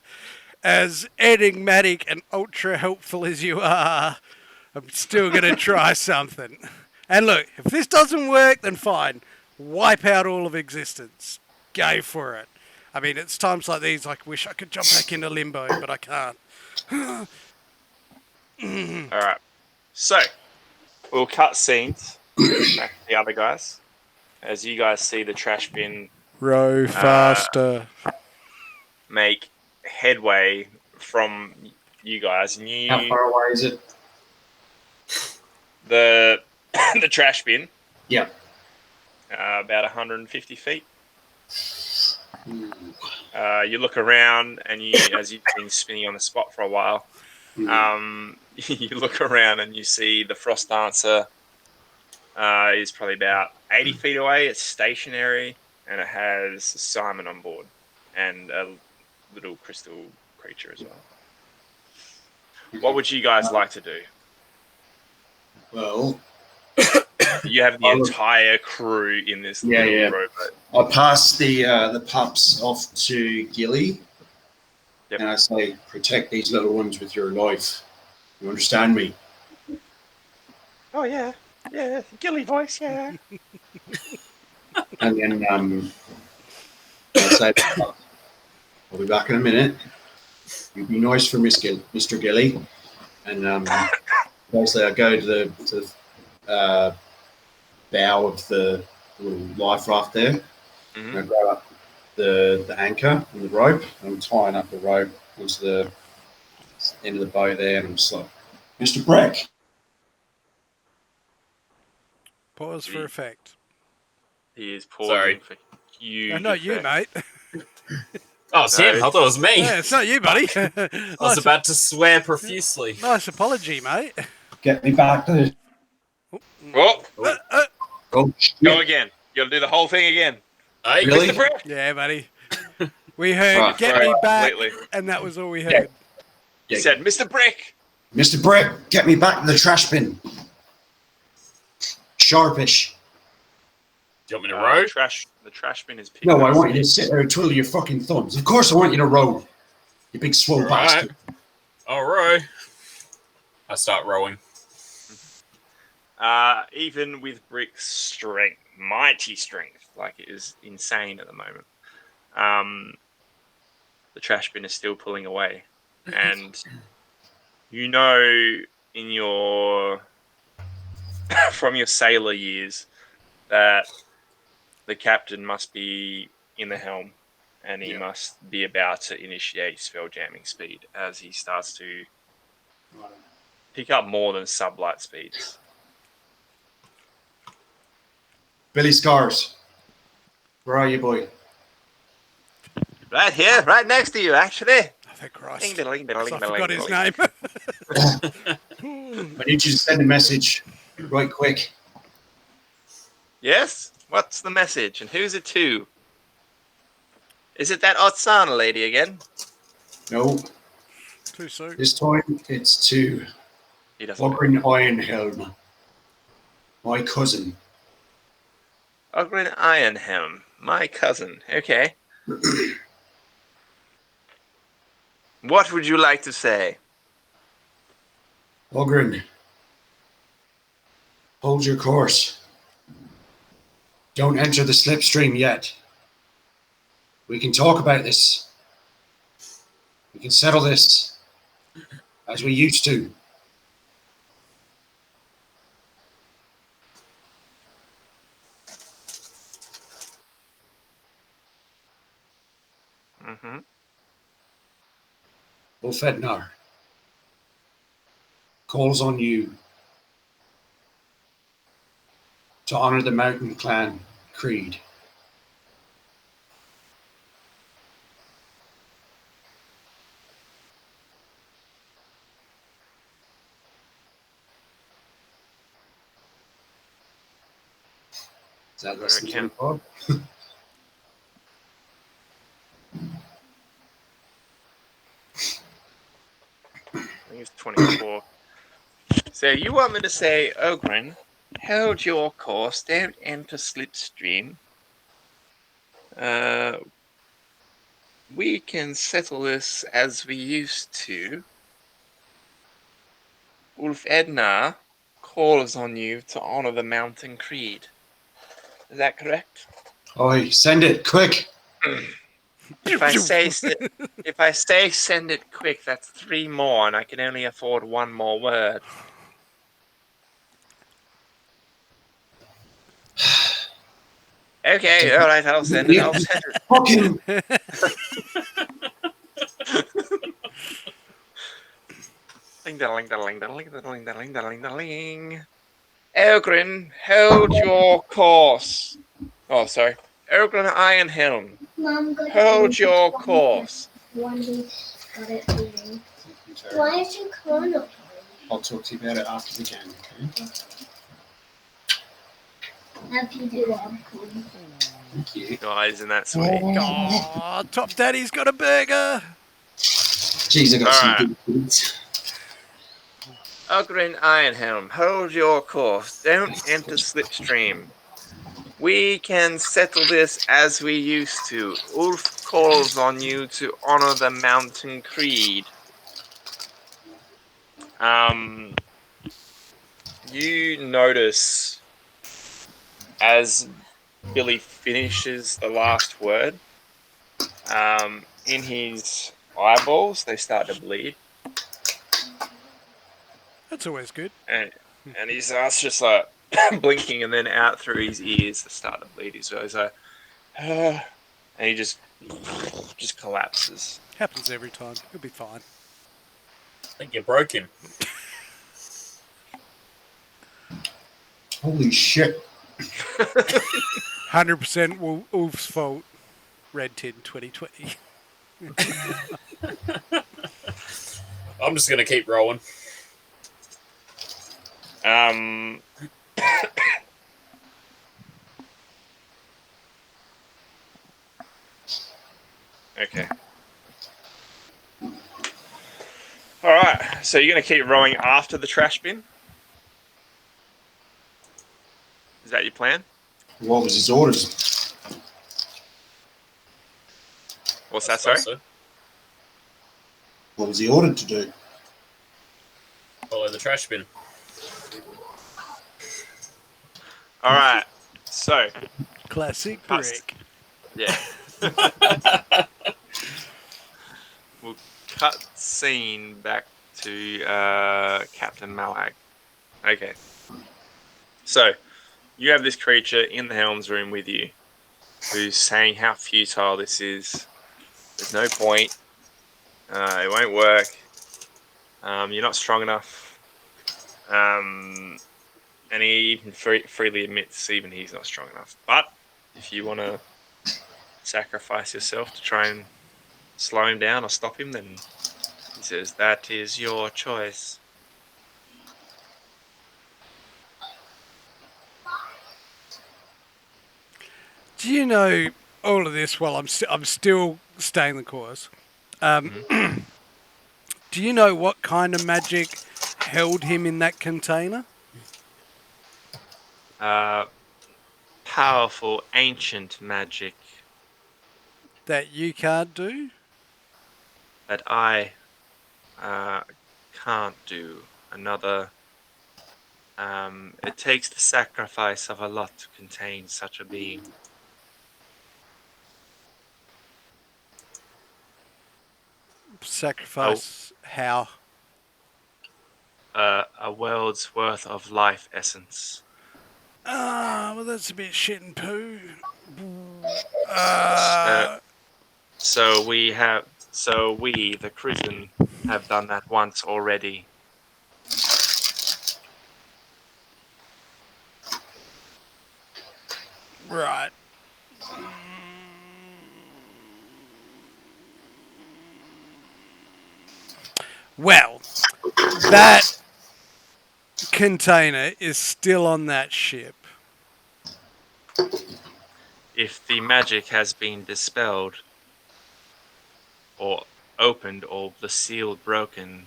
As enigmatic and ultra helpful as you are, I'm still going to try something. And look, if this doesn't work, then fine. Wipe out all of existence. Go for it. I mean, it's times like these I wish I could jump back into limbo, but I can't. All right. So we'll cut scenes back to the other guys as you guys see the trash bin Row faster. make headway from you guys. And How far away is it? the the trash bin, Yeah. about 150 feet. You look around, and as you've been spinning on the spot for a while, you look around and you see the Frost Dancer is probably about 80 feet away. It's stationary, and it has Simon on board and a little crystal creature as well. What would you guys like to do? Well, You have the entire crew in this little rowboat. I pass the pups off to Gilly, and I say, "Protect these little ones with your life. You understand me?" Oh yeah, Gilly voice, yeah. And then I say, "I'll be back in a minute. You be nice for Mr. Gilly." And basically, I go to the bow of the little life raft there. And I grab up the anchor and the rope. And I'm tying up the rope onto the end of the boat there, and I'm just like, "Mr. Breck." Pause for effect. He is pausing for you. No, you, mate. Oh, it's him. I thought it was me. Yeah, it's not you, buddy. I was about to swear profusely. Nice apology, mate. Get me back to the... Oh, go again. You got to do the whole thing again. Hey, really? Mr. Breck? Yeah, buddy. We heard, "Get me back," and that was all we heard. He said, "Mr. Breck." "Mr. Breck, get me back to the trash bin. Sharpish." Do you want me to row? The trash bin is picked No, I up. want you to sit there and twiddle your fucking thumbs. Of course I want you to row, you big swole bastard. I'll row. I start rowing. Even with Brick's strength, mighty strength, like it is insane at the moment, the trash bin is still pulling away. And you know, in your from your sailor years, that the captain must be in the helm, and he must be about to initiate spell jamming speed as he starts to pick up more than sublight speeds. Billy Scars, where are you, boy? Right here, right next to you, actually. Oh, thank Christ. I forgot his name. I need you to send a message right quick. Yes? What's the message, and who's it to? Is it that Otsana lady again? No. Too soon. This time it's to He doesn't know. Ogren Ironhelm, my cousin. Ogren Ironhelm, my cousin. Okay. What would you like to say? Ogren, hold your course. Don't enter the slipstream yet. We can talk about this. We can settle this as we used to. Mm-hmm. Ulfednar calls on you to honor the Mountain Clan creed. Is that less than Okay. 24? I think it's 24. So you want me to say, Ogren, hold your course, don't enter slipstream. We can settle this as we used to. Ulf Edna calls on you to honor the mountain creed. Is that correct? Oi, send it, quick! If I say send it quick, that's 3 more, and I can only afford 1 more word. Okay, all right, I'll send it. I'll send it. Fucking Ding daling daling daling daling daling daling daling. Elgrin, hold your course. Oh, sorry. Elgrin Ironhelm, Mom got hold it your course. One got it eating. Why is your corn up? I'll talk to you about it after we can, okay? Have you do that? Thank you. Oh, isn't that sweet? Oh, Top Daddy's got a burger. Jeez, I got some Alright. good foods. Ogren Ironhelm, hold your course. Don't enter slipstream. We can settle this as we used to. Ulf calls on you to honor the mountain creed. You notice as Billy finishes the last word, in his eyeballs they start to bleed, That's always good. and his eyes just like blinking, and then out through his ears they start to bleed as well. He's like, and he just collapses. Happens every time. He'll be fine. I think you broke him. Holy shit. 100% Wolf's fault. Red Tin 2020. I'm just gonna keep rolling. Okay. All right. So you're gonna keep rowing after the trash bin? Is that your plan? What was his orders? What's I that? Sorry. suppose so. What was he ordered to do? Follow the trash bin. All right. So Classic Cuts. brick. yeah, we'll cut scene back to Captain Malag. Okay. So you have this creature in the helm's room with you, who's saying how futile this is. There's no point. It won't work. You're not strong enough. And he even freely admits even he's not strong enough. But if you want to sacrifice yourself to try and slow him down or stop him, then he says that is your choice. Do you know all of this while I'm still staying the course? Do you know what kind of magic held him in that container? Powerful ancient magic That you can't do? that I can't do. Another. It takes the sacrifice of a lot to contain such a being. Sacrifice how? A world's worth of life essence. Ah, well, that's a bit shit and poo. So we, the Crimson, have done that once already. Right. Well, that container is still on that ship. If the magic has been dispelled, or opened, or the seal broken,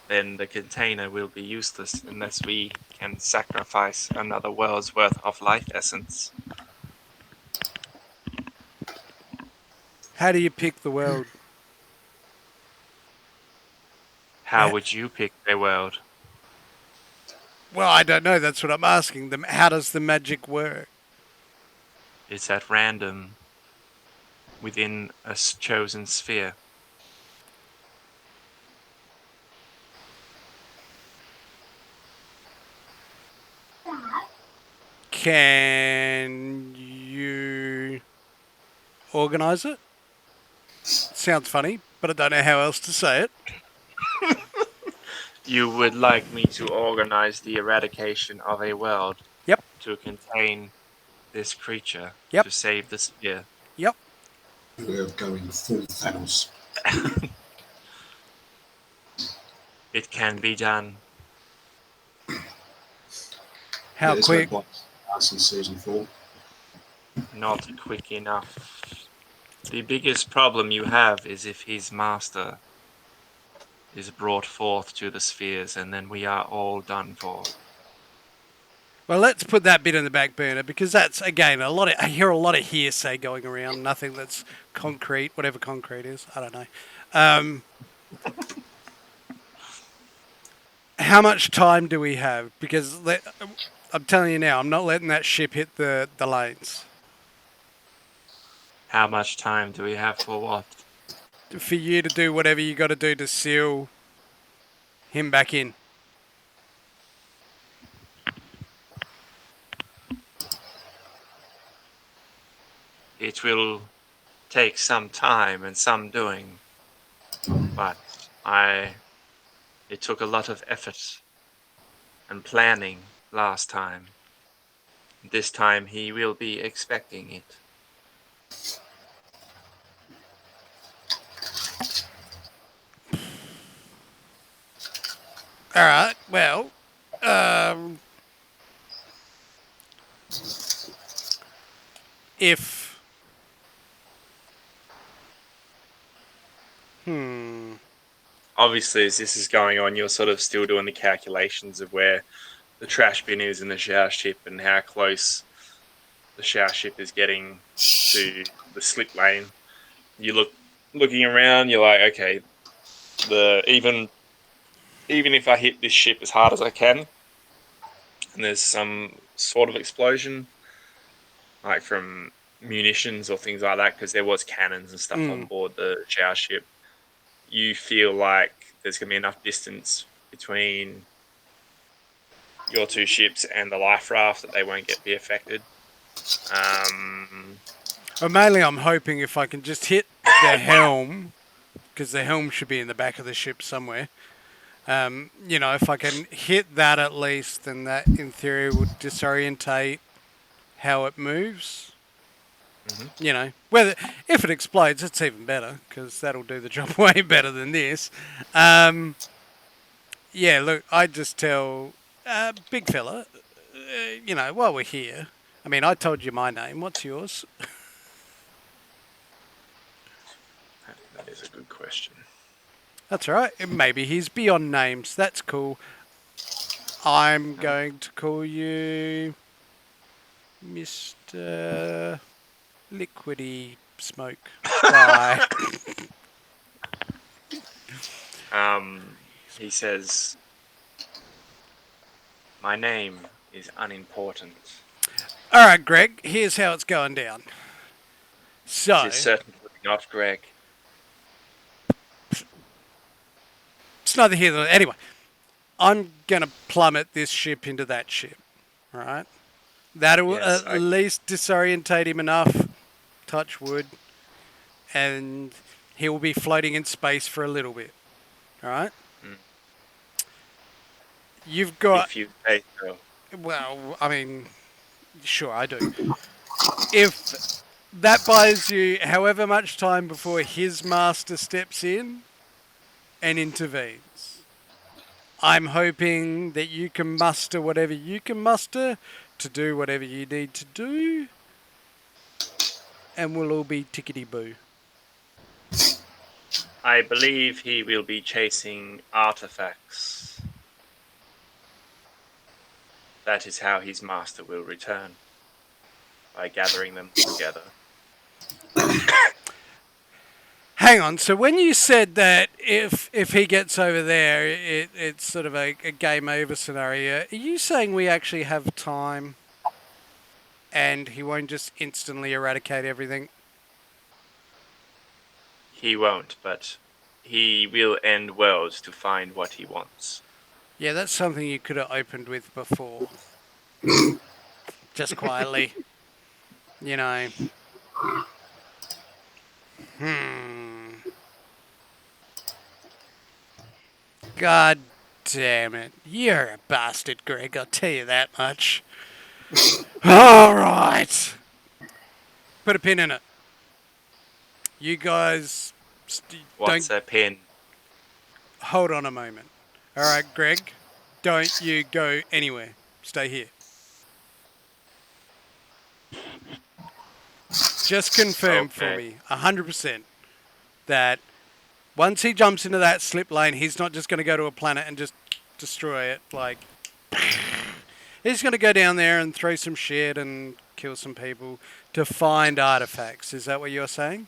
then the container will be useless unless we can sacrifice another world's worth of life essence. How do you pick the world? How would you pick a world? Well, I don't know. That's what I'm asking them. How does the magic work? It's at random within a chosen sphere. Can you organize it? Sounds funny, but I don't know how else to say it. You would like me to organize the eradication of a world. Yep. To contain this creature. Yep. To save the sphere. Yep. We're going full Thanos. It can be done. How quick? That's in season 4. Not quick enough. The biggest problem you have is if his master is brought forth to the spheres, and then we are all done for. Well, let's put that bit in the back burner because that's, again, I hear a lot of hearsay going around. Nothing that's concrete, whatever concrete is. I don't know. How much time do we have? Because I'm telling you now, I'm not letting that ship hit the lanes. How much time do we have for what? For you to do whatever you got to do to seal him back in. It will take some time and some doing, but it took a lot of effort and planning last time. This time he will be expecting it. All right. Well, if Obviously, as this is going on, you're sort of still doing the calculations of where the trash bin is in the shower ship and how close the shower ship is getting to the slip lane. You looking around, you're like, okay, even if I hit this ship as hard as I can, and there's some sort of explosion, like from munitions or things like that, because there was cannons and stuff on board the shower ship, you feel like there's going to be enough distance between your two ships and the life raft that they won't be affected. Well, mainly I'm hoping if I can just hit the helm, because the helm should be in the back of the ship somewhere. If I can hit that at least, then that in theory would disorientate how it moves. Mm-hmm. If it explodes, it's even better because that'll do the job way better than this. Look, I just tell big fella, while we're here. I mean, I told you my name. What's yours? That is a good question. That's all right. Maybe he's beyond names. That's cool. I'm going to call you Mr. Liquidy Smoke. Bye. He says, "My name is unimportant." All right, Greg. Here's how it's going down. So, It is certainly not Greg. it's neither here nor there. Anyway, I'm going to plummet this ship into that ship. All right? That'll Yes, at least disorientate him enough, touch wood, and he will be floating in space for a little bit. All right? Mm. You've got... If you say so. Well, I mean, sure, I do. If that buys you however much time before his master steps in and intervenes, I'm hoping that you can muster whatever you can muster to do whatever you need to do, and we'll all be tickety-boo. I believe he will be chasing artifacts. That is how his master will return, by gathering them together. Hang on, so when you said that if he gets over there, it's sort of a game over scenario, are you saying we actually have time and he won't just instantly eradicate everything? He won't, but he will end worlds to find what he wants. Yeah, that's something you could have opened with before. Just quietly. You know. God damn it. You're a bastard, Greg, I'll tell you that much. Alright. Put a pin in it. You guys What's don't a pin? hold on a moment. Alright, Greg, don't you go anywhere. Stay here. Just confirm for me, 100%, that once he jumps into that slip lane, he's not just going to go to a planet and just destroy it. Like, he's going to go down there and throw some shit and kill some people to find artifacts. Is that what you're saying?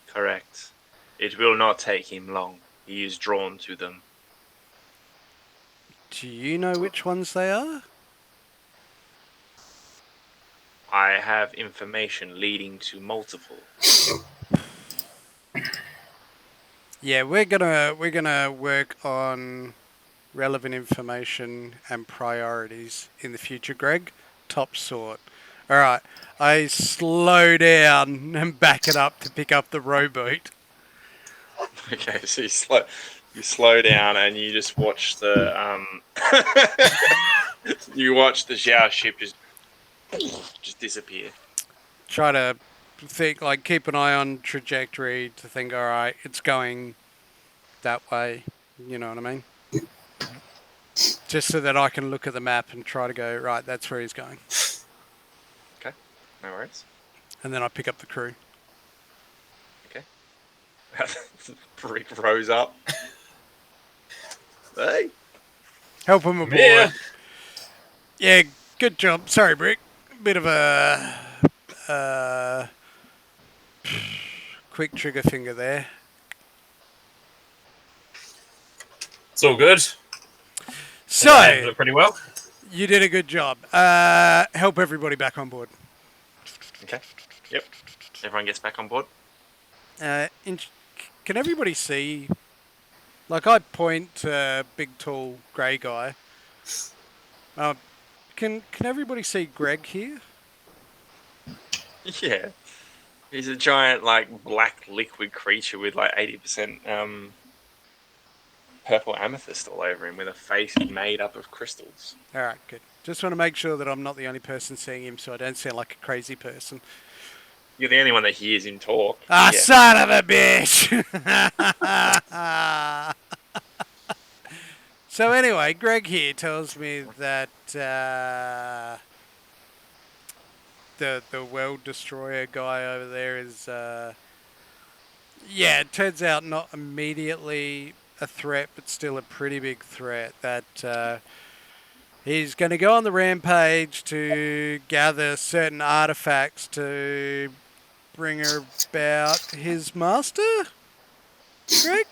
Correct. It will not take him long. He is drawn to them. Do you know which ones they are? I have information leading to multiple. Yeah, we're gonna work on relevant information and priorities in the future, Greg. Top sort. All right, I slow down and back it up to pick up the rowboat. Okay, so you slow down and you just watch the you watch the Zhao ship just disappear. Try to think, like, keep an eye on trajectory to think, all right, it's going that way. You know what I mean? Just so that I can look at the map and try to go, right, that's where he's going. Okay, no worries. And then I pick up the crew. Okay. Brick rose up. Hey. Help him aboard. Yeah. Yeah, good job. Sorry, Brick. Bit of a quick trigger finger there. It's all good. So, I handled it pretty well. you did a good job. Help everybody back on board. Okay. Yep. Everyone gets back on board. Can everybody see? Like, I point to big, tall, grey guy. Can everybody see Greg here? Yeah. He's a giant, like, black liquid creature with, like, 80% purple amethyst all over him with a face made up of crystals. All right, good. Just want to make sure that I'm not the only person seeing him, so I don't sound like a crazy person. You're the only one that hears him talk. Ah, Yeah. son of a bitch! So anyway, Greg here tells me that the World Destroyer guy over there is Yeah, it turns out not immediately a threat, but still a pretty big threat. That he's going to go on the rampage to gather certain artifacts to bring about his master, Greg?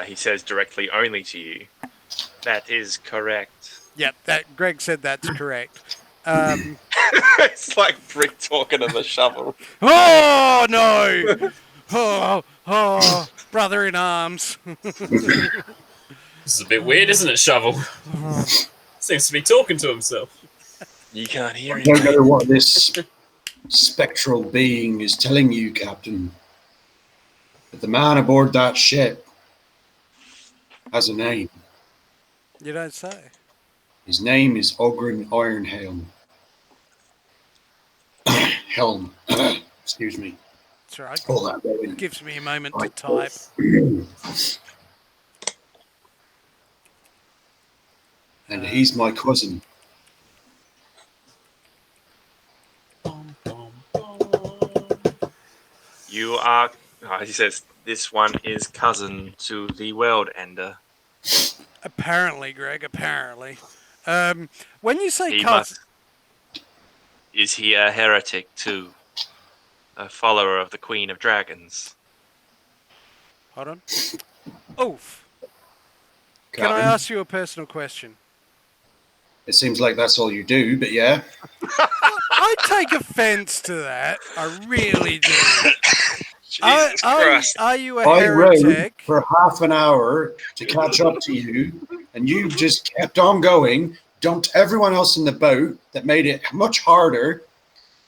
He says directly only to you. That is correct. Yep, that Greg said that's correct. It's like Brick talking to the shovel. Oh no! Oh, brother in arms. This is a bit weird, isn't it, Shovel? Seems to be talking to himself. You can't hear I him. don't know what this spectral being is telling you, Captain. But the man aboard that ship has a name. You don't say. His name is Ogren Ironhelm. Helm. Excuse me. That's right. All that going. Gives me a moment to type. And he's my cousin. You are. He says this one is cousin to the World Ender. Apparently, Greg. Apparently. When you say He cousin, Is he a heretic too? A follower of the Queen of Dragons? hold on. Oof. Can I Captain, ask you a personal question? it seems like that's all you do, but yeah. I take offence to that. I really do. Jesus Christ. Are you a I rode heretic? for half an hour to catch up to you, and you just kept on going, dumped everyone else in the boat that made it much harder.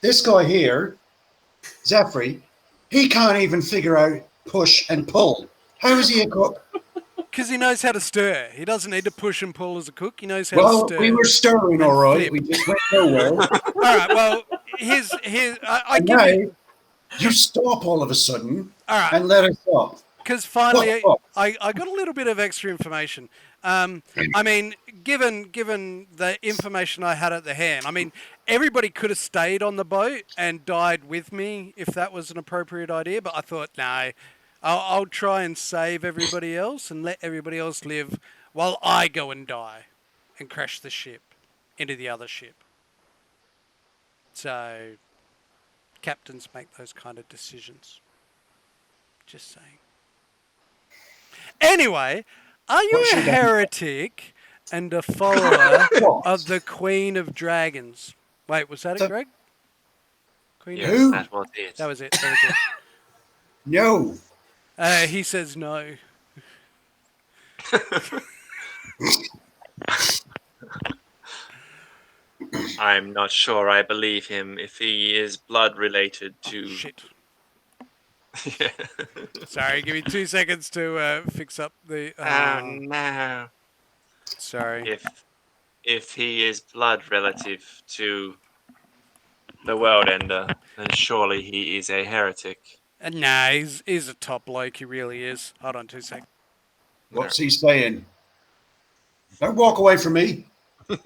This guy here, Zephyr, he can't even figure out push and pull. How is he a cook? Because he knows how to stir. He doesn't need to push and pull as a cook. He knows how to Well, stir. we were stirring all right. flip. We just went nowhere. All right. Well, I And give now you. you stop all of a sudden All right. and let us up. Because finally, What? I got a little bit of extra information. I mean, given the information I had at the hand, I mean, everybody could have stayed on the boat and died with me if that was an appropriate idea. But I thought, no, I'll try and save everybody else and let everybody else live while I go and die and crash the ship into the other ship. So, captains make those kind of decisions. Just saying. Anyway, are you What a should I- heretic and a follower of the Queen of Dragons? Wait, was that it, Greg? Queen Yes, Who? that was it. That was it. That was No. it. He says no. I'm not sure I believe him if he is blood related to. Shit. Yeah. Sorry, give me 2 seconds to fix up the. No. Sorry. If he is blood relative to the World Ender, then surely he is a heretic. Nah, he's a top bloke. He really is. Hold on 2 seconds. What's he saying? Don't walk away from me. All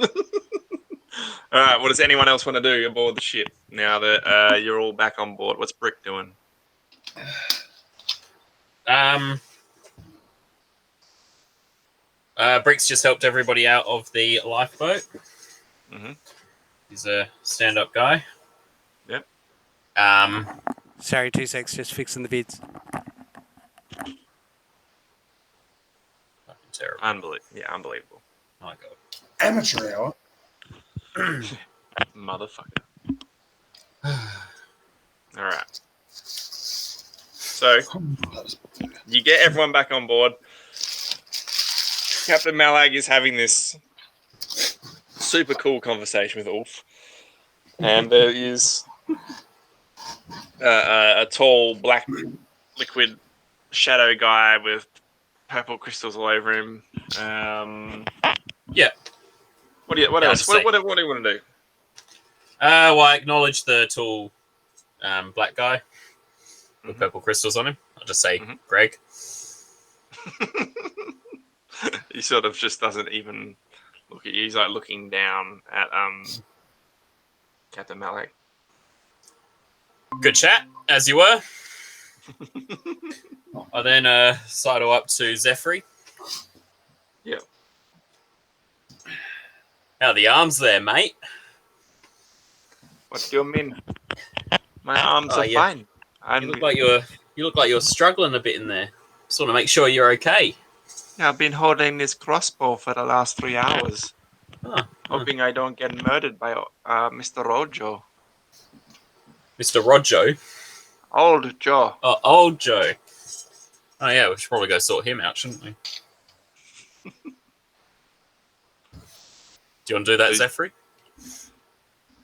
right. What does anyone else want to do aboard the ship now that you're all back on board? What's Brick doing? Brick's just helped everybody out of the lifeboat. Mm-hmm. He's a stand-up guy. Yep. Sorry, 2 seconds. Just fixing the vids. Fucking terrible. Unbelievable. Oh my god. Amateur hour. Motherfucker. All right. So you get everyone back on board. Captain Malag is having this super cool conversation with Ulf, and there is a tall black liquid shadow guy with purple crystals all over him. Yeah. What Yeah, else? I'd say. What do you want to do? Well, I acknowledge the tall black guy with Mhm. purple crystals on him. I'll just say Mhm. Greg. He sort of just doesn't even look at you. He's like looking down at Captain Malak. Good chat, as you were. I then sidle up to Zephyr. Yeah. How are the arms there, mate? What do you mean? My arms Oh, are yeah. fine. You look like you're struggling a bit in there. Just want to make sure you're okay. I've been holding this crossbow for the last 3 hours, Oh, hoping I don't get murdered by Mr. Rojo. Mr. Rojo. Old Joe. Oh, old Joe. Oh yeah, we should probably go sort him out, shouldn't we? Do you want to do that, Zephyr?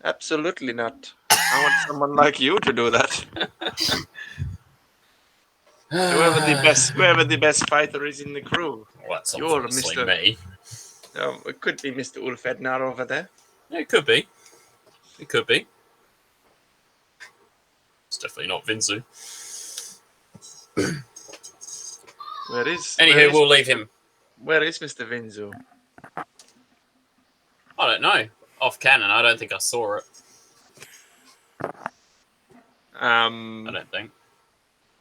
Absolutely not. I want someone like you to do that. Whoever the best fighter is in the crew. Well, that's You're obviously Mr. me. It could be Mr. Ulfednar over there. Yeah, it could be. It could be. It's definitely not Vinzu. Anywho, we'll leave him. Where is Mr. Vinzu? I don't know. Off cannon, I don't think I saw it. I don't think.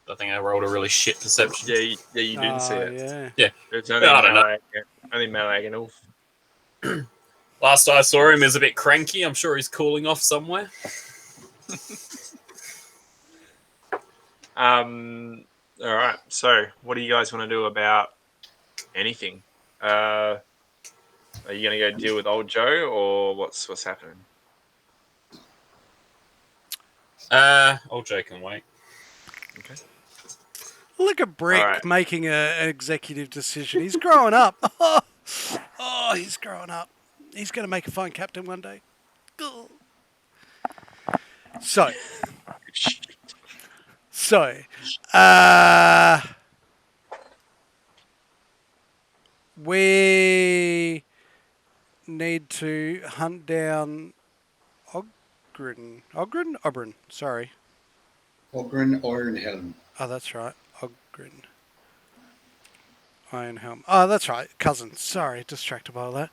I think I rolled a really shit perception. Yeah, you didn't see it. Yeah. Yeah. It's only I don't know. Only Malag and Ulf. Last I saw him, he was a bit cranky. I'm sure he's cooling off somewhere. All right. So, what do you guys want to do about anything? Are you going to go deal with old Joe, or what's happening? Old Joe can wait. Okay. Look at Brick Alright. making an executive decision. He's growing up. Oh, he's growing up. He's going to make a fine captain one day. So, we need to hunt down Oberyn, sorry. Ogren Ironhelm. Oh, that's right. Oberyn. Ironhelm. Oh, that's right. Cousin. Sorry, distracted by all that.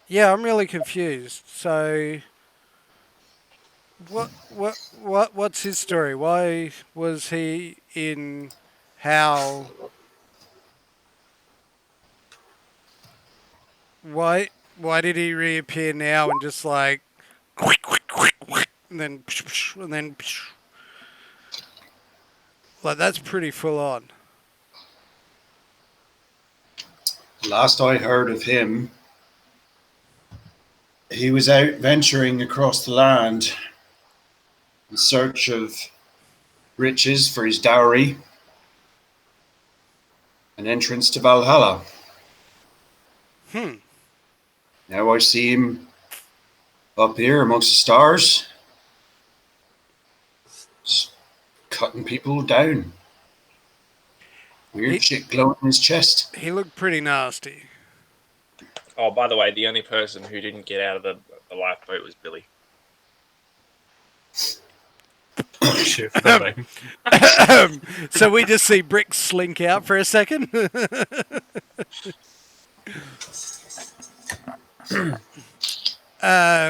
Yeah, I'm really confused. So, what's his story? Why was he in How? Why did he reappear now and just like and then like that's pretty full on. Last I heard of him, he was out venturing across the land in search of riches for his dowry, an entrance to Valhalla. Now I see him up here amongst the stars, cutting people down. Weird shit glowing in his chest. He looked pretty nasty. Oh, by the way, the only person who didn't get out of the lifeboat was Billy. So we just see Brick slink out for a second.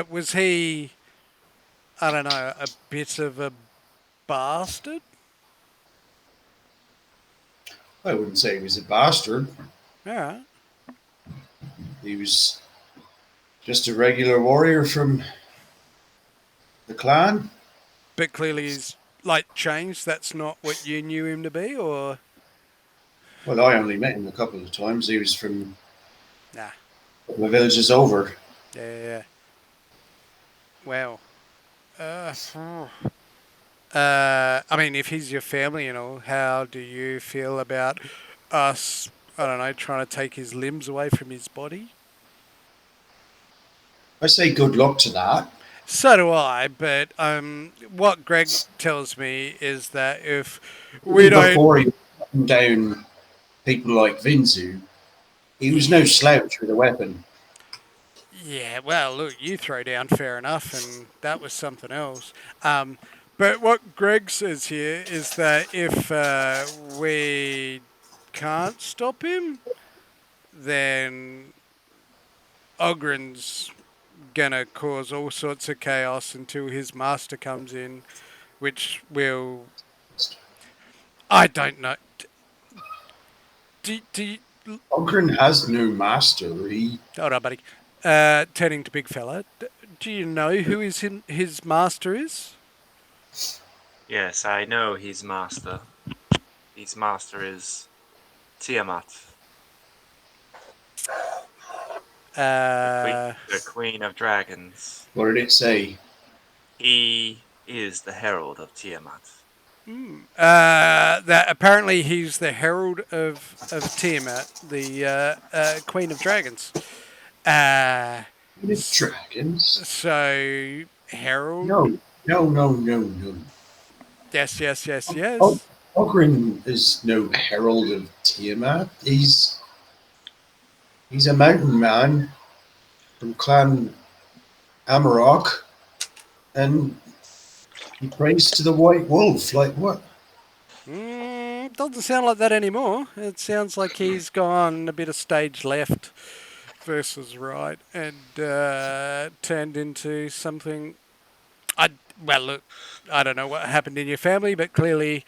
Was he, I don't know, a bit of a bastard? I wouldn't say he was a bastard. Alright. He was just a regular warrior from the clan. But clearly he's, like, changed. That's not what you knew him to be, or? Well, I only met him a couple of times. He was from Nah. the villages over. Yeah. Well. I mean, if he's your family and all, how do you feel about us, I don't know, trying to take his limbs away from his body? I say good luck to that. So do I, but what Greg tells me is that if we don't... Before he was cutting down people like Vinzu, he was no slouch with a weapon. Yeah, well, look, you throw down fair enough, and that was something else. But what Greg says here is that if we can't stop him, then Ogren's gonna cause all sorts of chaos until his master comes in, which will I don't know. Do you... Ogren has no master. Hold on, buddy. Turning to big fella. Do you know who his master is? Yes, I know his master. His master is Tiamat, the queen of dragons. What did it say? He is the herald of Tiamat. That apparently he's the herald of Tiamat, the queen of dragons. Dragons? So herald. No. Yes. Ogren is no herald of Tiamat. He's a mountain man from Clan Amarok, and he prays to the White Wolf. Like what? Doesn't sound like that anymore. It sounds like he's gone a bit of stage left versus right and turned into something. Look, I don't know what happened in your family, but clearly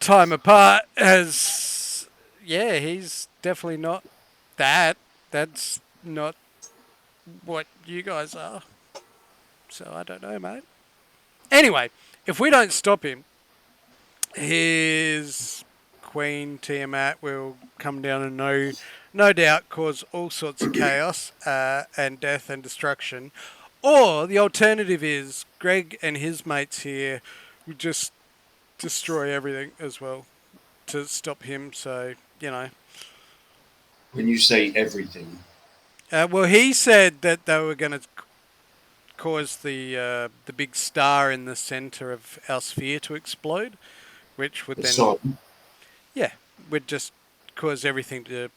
time apart has... Yeah, he's definitely not that. That's not what you guys are. So I don't know, mate. Anyway, if we don't stop him, his queen Tiamat will come down and no doubt cause all sorts of chaos and death and destruction. Or the alternative is Greg and his mates here would just destroy everything as well to stop him. So, you know. When you say everything, Well, he said that they were going to cause the big star in the center of our sphere to explode, which would then would just cause everything to...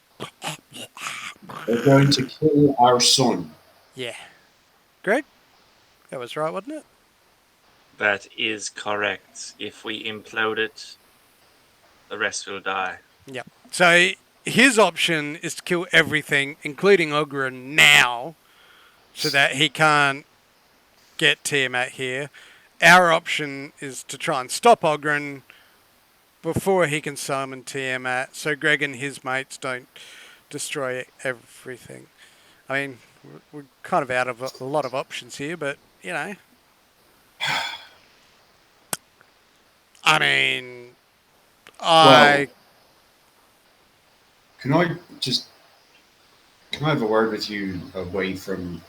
They're going to kill our son. Yeah. Greg? That was right, wasn't it? That is correct. If we implode it, the rest will die. Yep. So his option is to kill everything, including Ogren, now, so that he can't get Tiamat here. Our option is to try and stop Ogren before he can summon Tiamat, so Greg and his mates don't destroy everything. I mean, we're kind of out of a lot of options here, but, you know. I mean, Can I have a word with you away from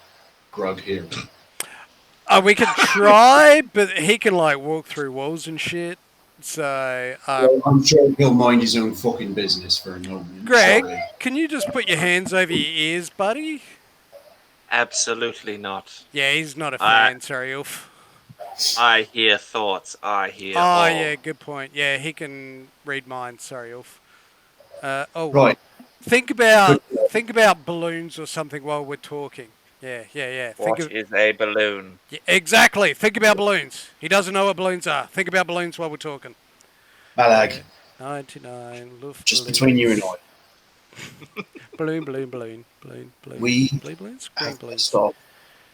Grug here? We can try, but he can, like, walk through walls and shit. So, I'm sure he'll mind his own fucking business for a moment. Greg, Sorry. can you just put your hands over your ears, buddy? Absolutely not. Yeah, he's not a fan, sorry, Ulf. I hear thoughts. I hear all. Yeah, good point. Yeah, he can read minds, sorry, Ulf. Right. Think about balloons or something while we're talking. Yeah. What is a balloon? Yeah, exactly. Think about balloons. He doesn't know what balloons are. Think about balloons while we're talking. Malag. 99 Luft Just balloons. between you and I. Balloon. We Blue balloons? have Green balloons. stopped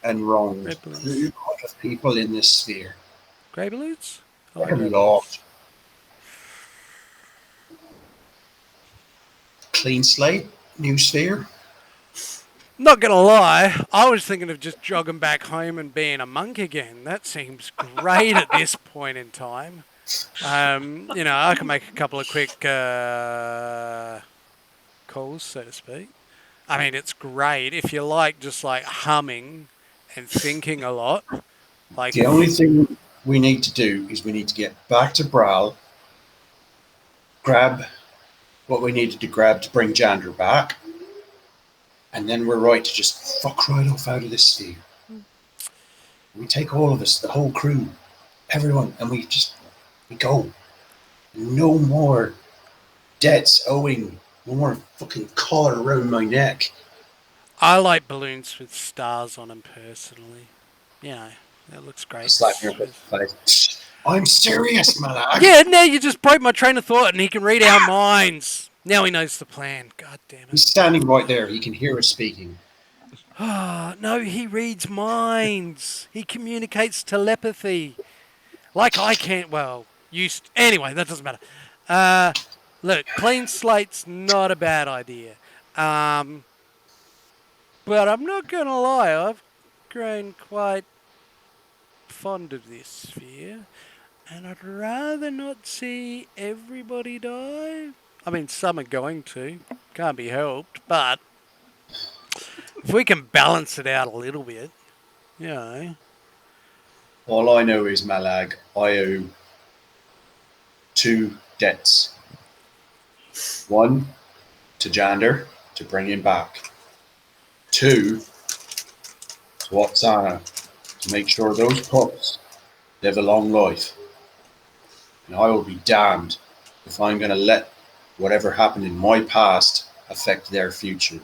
and wronged Red balloons. a lot of people in this sphere. Grey balloons? I A like red lot. Clean slate, new sphere. Not gonna lie, I was thinking of just jogging back home and being a monk again. That seems great at this point in time. You know, I can make a couple of quick calls, so to speak. I mean, it's great if you like just like humming and thinking a lot. Like The only thing we need to do is we need to get back to Bral, grab what we needed to grab to bring Jander back, and then we're right to just fuck right off out of this sphere. We take all of us, the whole crew, everyone, and we go. No more debts owing. No more fucking collar around my neck. I like balloons with stars on them personally. You know, that looks great. Slap me up with the face. I'm serious, man. Yeah, now you just broke my train of thought and he can read our minds. Now he knows the plan. God damn He's it. standing right there. He can hear us speaking. No, he reads minds. He communicates telepathy. Like I can't, well, Anyway, that doesn't matter. Look, clean slate's not a bad idea. But I'm not going to lie, I've grown quite fond of this sphere. And I'd rather not see everybody die. I mean, some are going to. Can't be helped. But if we can balance it out a little bit, you know. All I know is, Malag, I owe 2 debts. 1 to Jander to bring him back. 2 to Oksana to make sure those pups live a long life. And I will be damned if I'm going to let whatever happened in my past affect their future.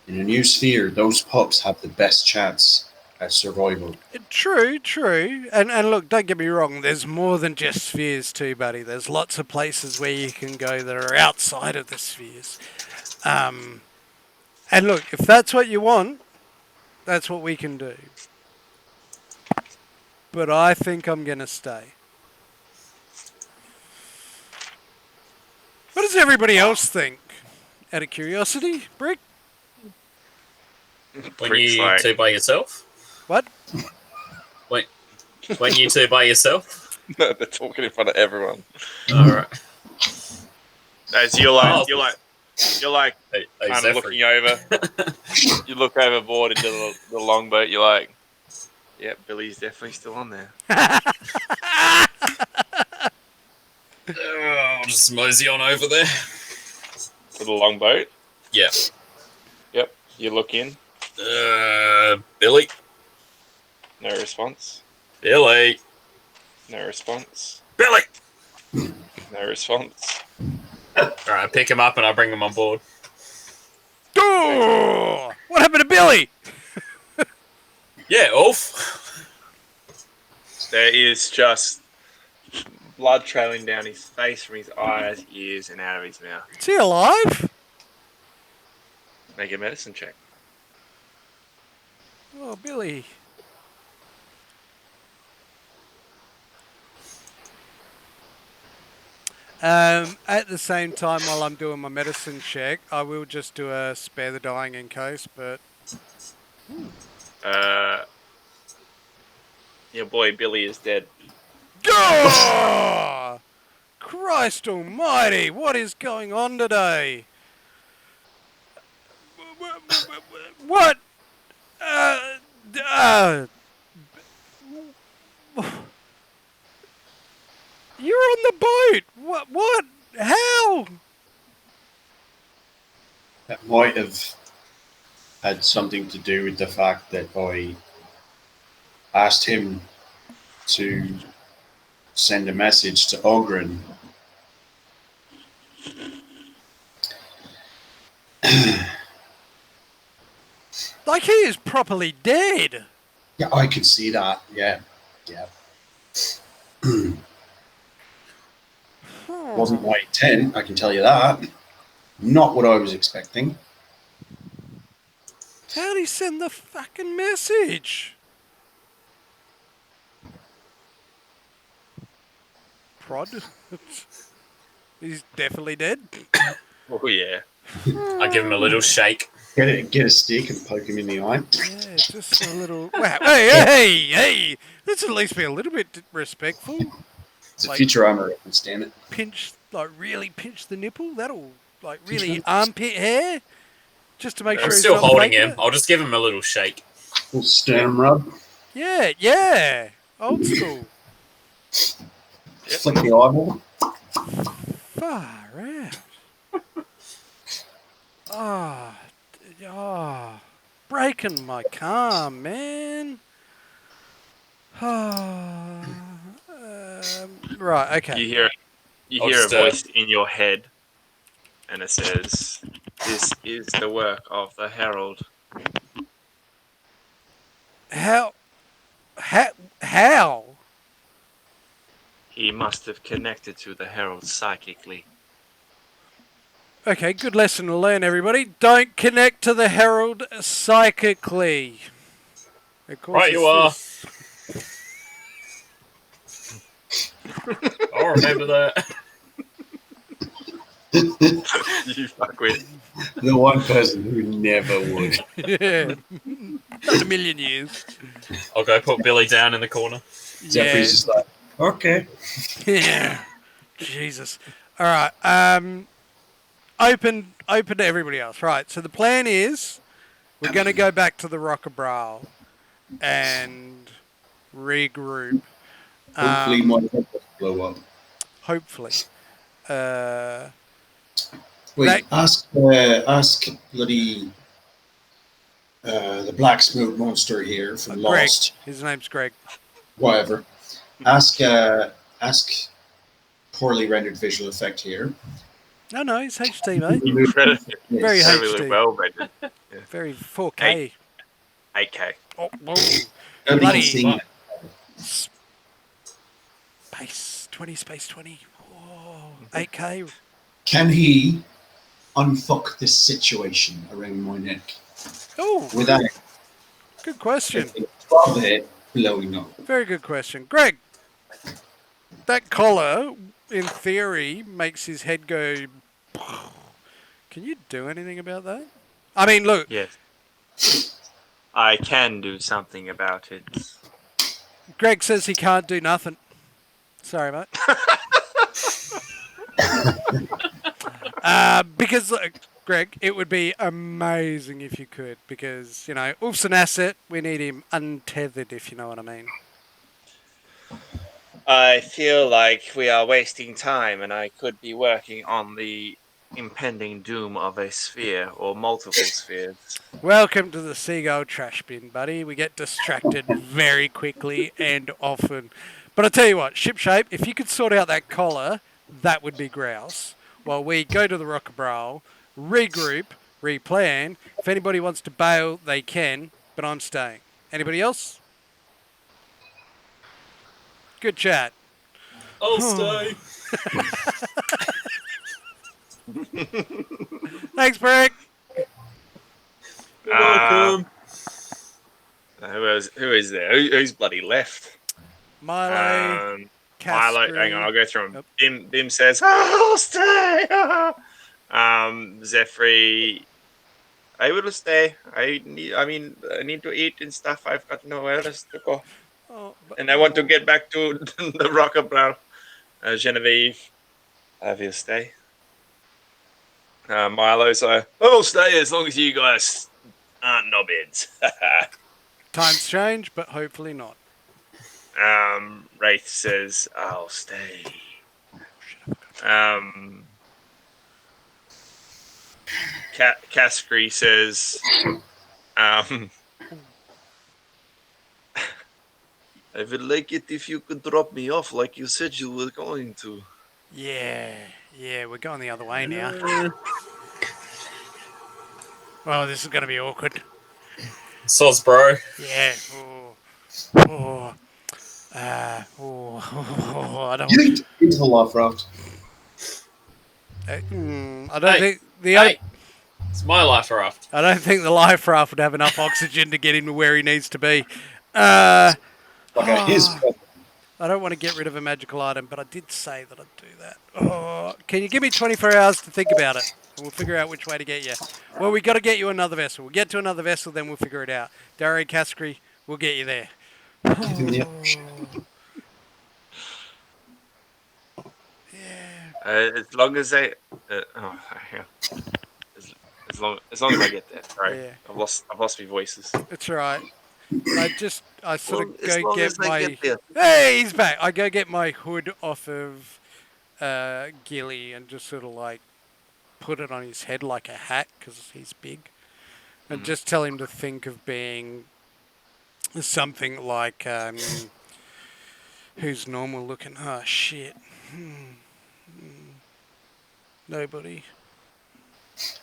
In a new sphere, those pups have the best chance at survival. True. And look, don't get me wrong, there's more than just spheres too, buddy. There's lots of places where you can go that are outside of the spheres. And look, if that's what you want, that's what we can do. But I think I'm going to stay. What does everybody else think? Out of curiosity, Brick? When you two by yourself? What? When you two by yourself? No, they're talking in front of everyone. Alright. As you're like Hey, kind of looking over. You look overboard into the longboat. You're like, "Yep, Billy's definitely still on there." I'll just mosey on over there. To the longboat. Yeah. Yep. You look in. Billy. No response. Billy. No response. Billy. No response. Alright, I pick him up and I bring him on board. Oh! What happened to Billy? Yeah, Ulf. There is just blood trailing down his face from his eyes, ears, and out of his mouth. Is he alive? Make a medicine check. Oh, Billy. At the same time, while I'm doing my medicine check, I will just do a spare the dying in case, but... Your boy Billy is dead. Oh! Christ almighty, what is going on today? What? You're on the boat. What? How? That might have had something to do with the fact that I asked him to send a message to Ogren. Like he is properly dead. Yeah, I could see that. Yeah. Wasn't my intent, I can tell you that. Not what I was expecting. How'd he send the fucking message? Prod? He's definitely dead. Oh yeah. I give him a little shake. Get a stick and poke him in the eye. Yeah, just a little... Wow. Hey! Let's at least be a little bit respectful. It's a Futurama reference, damn it. Pinch, like really pinch the nipple. That'll, like really armpit hair. Just to make sure I'm he's still not holding faking him. it. I'll just give him a little shake. Little sternum rub. Yeah. Old school. Flick the eyeball. Far out. Oh, breaking my calm, man. Right, okay. You hear a voice in your head, and it says, "This is the work of the Herald." How? He must have connected to the Herald psychically. Okay, good lesson to learn, everybody. Don't connect to the Herald psychically. Of course Right, you are. All remember that. You fuck with. The one person who never would. Yeah. Not in a million years. I'll go put Billy down in the corner. Jeffrey's just like, okay. Yeah. Jesus. All right. Open to everybody else. Right. So the plan is we're going to go back to the Rockabrow and regroup. Hopefully my head doesn't blow up. Hopefully. Wait, ask bloody the black smoke monster here from Greg. Lost. His name's Greg. Whatever. Ask poorly rendered visual effect here. No, he's HD, mate. Very Incredibly HD. well rendered. Very 4K. 8K. Oh, whoa. Nobody Bloody- can see that. Space 20, space 20. Oh, 8K. Can he unfuck this situation around my neck Oh, without good question. it blowing up? Very good question. Greg, that collar, in theory, makes his head go... Can you do anything about that? I mean, look, Yes. I can do something about it. Greg says he can't do nothing. Sorry, mate. Because, look, Greg, it would be amazing if you could. Because, you know, Ulf's an asset. We need him untethered, if you know what I mean. I feel like we are wasting time, and I could be working on the impending doom of a sphere or multiple spheres. Welcome to the Seagull Trashbin, buddy. We get distracted very quickly and often. But I tell you what, Shipshape, if you could sort out that collar, that would be grouse. While we go to the Rockabrow, regroup, replan. If anybody wants to bail, they can, but I'm staying. Anybody else? Good chat. I'll stay. Thanks, Brick. You're welcome. Who is there? Who's bloody left? Milo, Milo, hang on, I'll go through them. Yep. Bim says, I'll stay. Zephyr, I will stay. I need to eat and stuff. I've got nowhere else to go. Oh, And I want to get back to the Rockabrow. Genevieve, I will stay. Milo's I'll stay as long as you guys aren't knobheads. times change, but hopefully not. Wraith says, I'll stay. Cascree says, I would like it if you could drop me off like you said you were going to. Yeah, we're going the other way now. Well, this is going to be awkward. Soz, bro. Yeah. I don't. Get into the life raft. I don't Hey, think the. Hey, it's my life raft. I don't think the life raft would have enough oxygen to get him to where he needs to be. Like his I don't want to get rid of a magical item, but I did say that I'd do that. Oh, can you give me 24 hours to think about it? And we'll figure out which way to get you. Well, we got to get you another vessel. We'll get to another vessel, then we'll figure it out. Dario Cascree, we'll get you there. As long as I, as long as I get there. Sorry, Yeah. I've lost my voices. It's all right. I sort of As go long get as I my... get there. Hey, he's back. I go get my hood off of Gilly and just sort of like put it on his head like a hat because he's big. And just tell him to think of being something like... who's normal looking? Oh, shit. Nobody.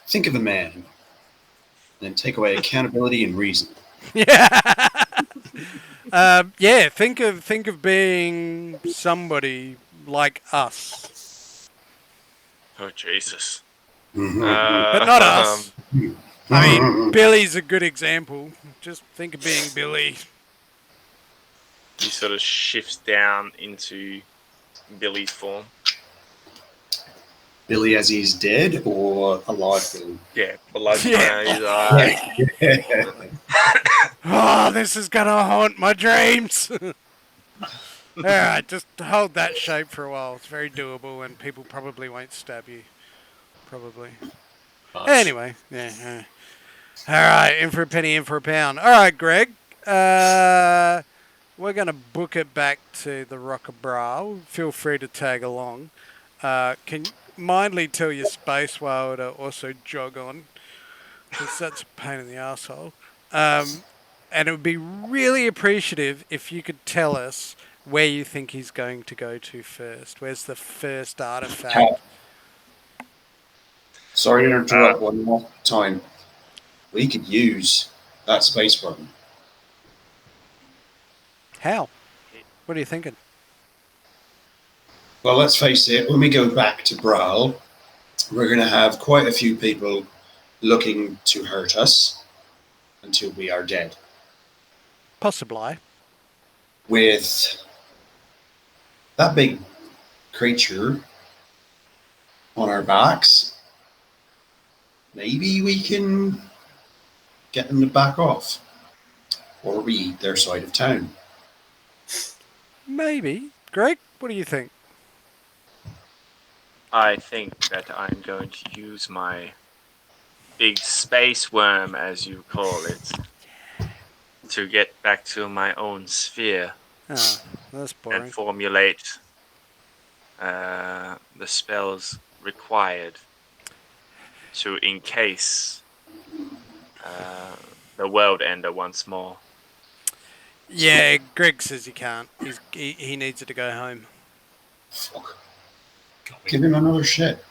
Think of a man, and then take away accountability and reason. Yeah. Think of being somebody like us, Oh Jesus! but not us. I mean, Billy's a good example. Just think of being Billy. He sort of shifts down into Billy's form. Billy as he's dead or alive Billy? Yeah, blood. Yeah. Oh, this is gonna haunt my dreams. Alright, just hold that shape for a while. It's very doable and people probably won't stab you. Probably. Much. Anyway, yeah. Alright, in for a penny, in for a pound. Alright, Greg. We're going to book it back to the Rockabra. Feel free to tag along. Can you mindly tell your space whale to also jog on? Because that's a pain in the asshole. And it would be really appreciative if you could tell us where you think he's going to go to first. Where's the first artifact? Sorry to interrupt one more time. We could use that space button. How? What are you thinking? Well, let's face it, when we go back to Brawl, we're going to have quite a few people looking to hurt us until we are dead. Possibly. With that big creature on our backs, maybe we can get them to back off. Or we eat their side of town. Maybe. Greg, what do you think? I think that I'm going to use my big space worm, as you call it, to get back to my own sphere Oh, that's boring. and formulate the spells required to encase the world ender once more. Yeah, Greg says he can't. He needs it to go home. Fuck. Give him another ship.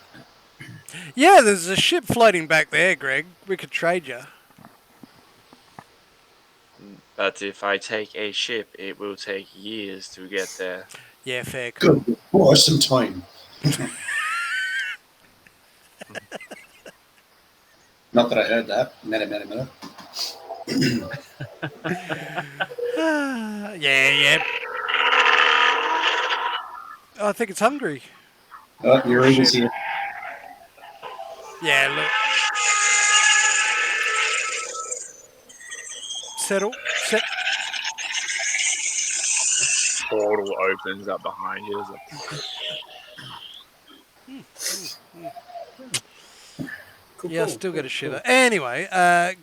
Yeah, there's a ship floating back there, Greg. We could trade you. But if I take a ship, it will take years to get there. Yeah, fair. Cool. Good. Bought us some time. Not that I heard that. Minute. Yeah. Oh, I think it's hungry. You're able to. Yeah, look. Settle. Portal opens up behind you. Yeah, I still got a shiver. Anyway,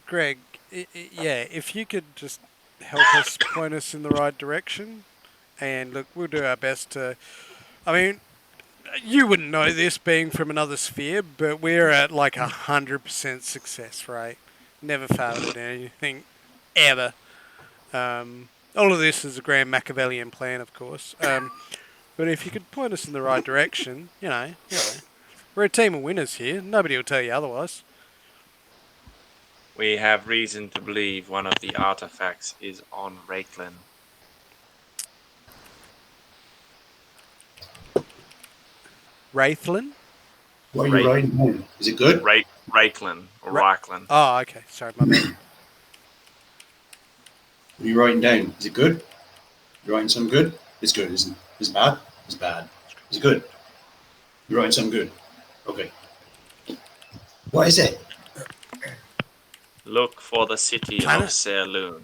Greg, yeah, if you could just help us, point us in the right direction, and look, we'll do our best to. I mean, you wouldn't know this being from another sphere, but we're at like 100% success rate. Never failed at anything, ever. All of this is a grand Machiavellian plan, of course. But if you could point us in the right direction, you know. We're a team of winners here. Nobody will tell you otherwise. We have reason to believe one of the artifacts is on Rakelin. Wraithlin? What are you writing down? Is it good? Rakelin or Reiklin. Oh, okay. Sorry, my bad. What are you writing down? Is it good? You writing something good? It's good, isn't it? Is it bad? It's bad. Is it good? You're writing something good. Okay. What is it? Look for the city Planet? of Serloon.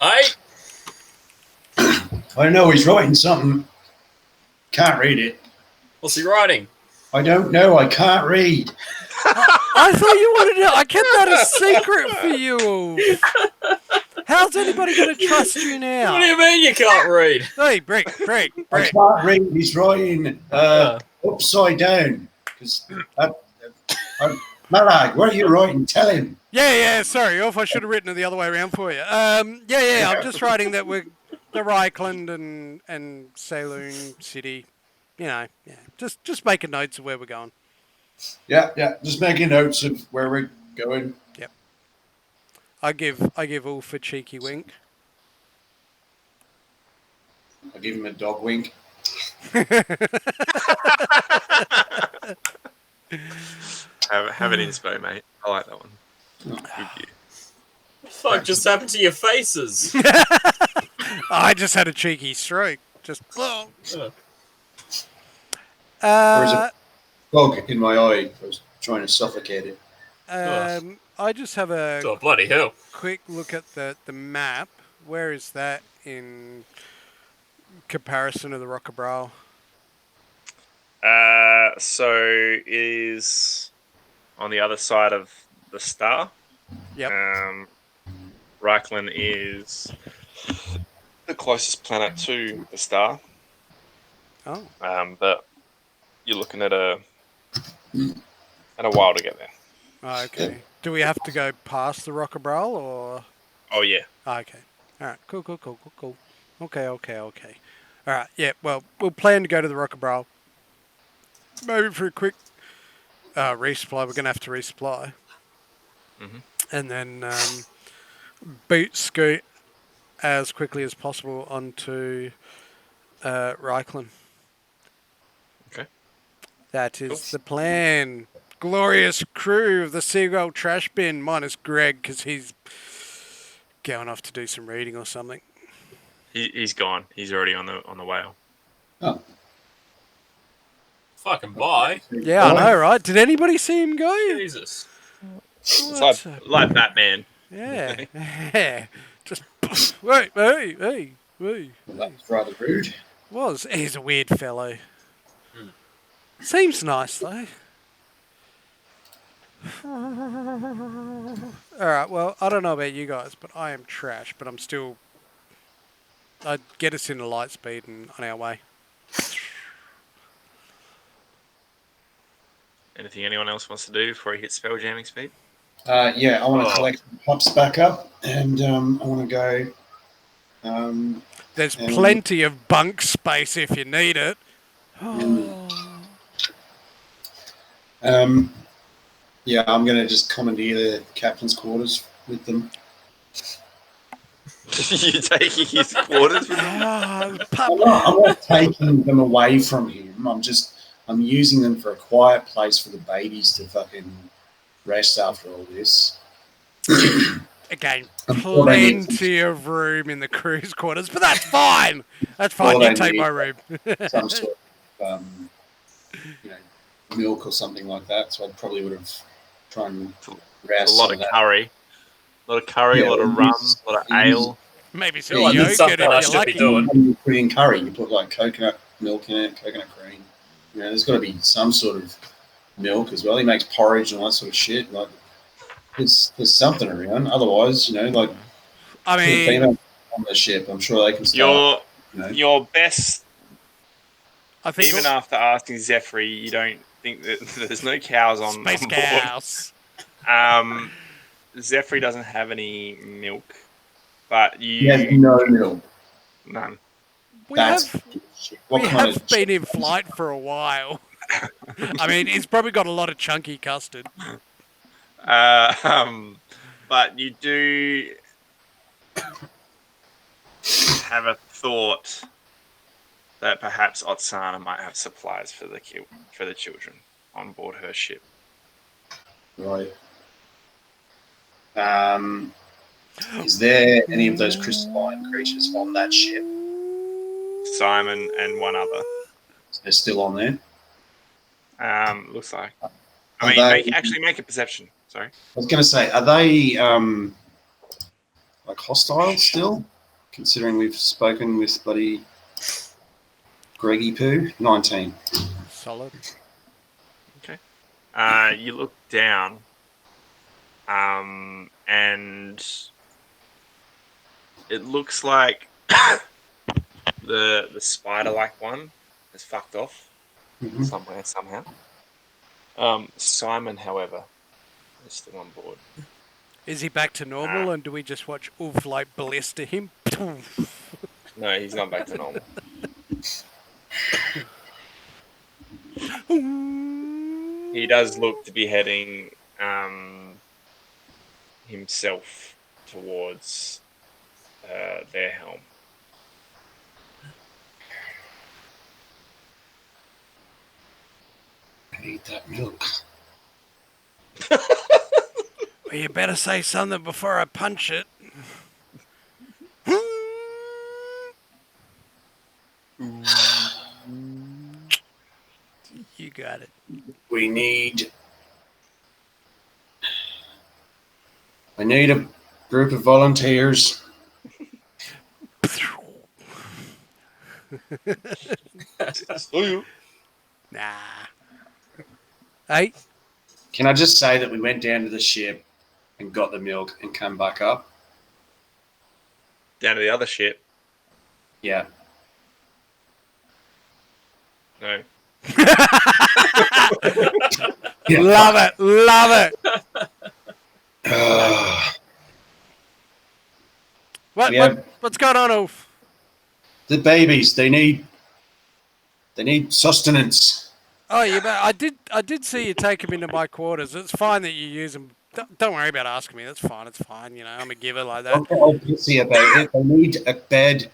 I don't know. He's writing something. Can't read it. What's he writing? I don't know. I can't read. I thought you wanted to. I kept that a secret for you. How's anybody going to trust you now? What do you mean you can't read? Hey, Brick. I can't read. He's writing upside down. Malag, what are you writing? Tell him. Yeah. Sorry, off. I should have written it the other way around for you. Yeah. I'm just writing that we're the Reichland and Saloon City. You know, yeah. Just making notes of where we're going. Yeah. Just making notes of where we're going. Yep. I give Ulf a cheeky wink. I give him a dog wink. Have an inspo, mate. I like that one. Good. What the fuck just happened to your faces? I just had a cheeky stroke. Just. Oh. Or is it Uh, fog in my eye? I was trying to suffocate it. I just have a Oh, bloody hell. quick look at the map. Where is that in comparison to the Rockabrow? So it is on the other side of the star. Yep. Reichland is the closest planet to the star. Oh. But you're looking at a while to get there. Oh, okay. Do we have to go past the Rockabrow or? Oh yeah. Oh, okay. All right. Cool. Okay. All right. Yeah. Well, we'll plan to go to the Rockabrow. Maybe for a quick resupply. We're gonna have to resupply, and then boot scoot as quickly as possible onto Reichland. Okay. That is the plan. Glorious crew of the Seagull Trashbin, minus Greg, because he's going off to do some reading or something. He's gone. He's already on the whale. Oh, Fucking bye. Yeah, I know, right? Did anybody see him go? Jesus. It's like Batman. Yeah. Yeah. Just wait. well, that was rather rude. He's a weird fellow. Seems nice though. Alright, well, I don't know about you guys, but I am trash, but I'm still... I'd get us into light speed and on our way. Anything anyone else wants to do before he hits spell jamming speed? Yeah, I want to collect the pups back up, and I want to go. There's plenty of bunk space if you need it. Yeah, I'm going to just commandeer the captain's quarters with them. You're taking his quarters with him? I'm not taking them away from him. I'm using them for a quiet place for the babies to fucking rest after all this. Again, plenty of room in the crew's quarters, but that's fine. That's fine. You take my room. Some sort of, milk or something like that. So I probably would have tried and rouse A lot of curry. A lot of curry, a lot of rum, a lot of ale. Maybe some Yeah, yogurt something I if should you're be lucky. doing. When you put in curry, you put like coconut milk in it, coconut cream. There's got to be some sort of milk as well. He makes porridge and all that sort of shit. Like, there's something around. Otherwise, like, I put a mean, female on the ship. I'm sure they can start. Your best, I think even after asking Zephyr, you don't think that there's no cows on space board. cows. Zephyr doesn't have any milk, but He has no milk. None. We That's have shit. What we kind have of been in flight for a while. I mean, he's probably got a lot of chunky custard. But you do have a thought that perhaps Otsana might have supplies for the children on board her ship. Right. Is there any of those crystalline creatures on that ship? Simon and one other. They're still on there? Looks like. Are they- Make a perception. Sorry. I was going to say, are they like hostile still? Considering we've spoken with bloody Greggy Poo? 19. Solid. Okay. You look down, and it looks like the spider-like one has fucked off somewhere somehow. Simon, however, is still on board. Is he back to normal, and do we just watch Ulf like ballista him? No, he's not back to normal. He does look to be heading himself towards their helm. I need that milk. Well, you better say something before I punch it. Got it. We need... I need a group of volunteers. Nah. Hey, Can I just say that we went down to the ship and got the milk and came back up? Down to the other ship. Yeah. No. love it, love it. What's going on, Ulf? The babies, they need sustenance. Oh, yeah, but I did see you take them into my quarters. It's fine that you use them. Don't worry about asking me. That's fine. It's fine. You know, I'm a giver like that. Don't get all pissy about it. They need a bed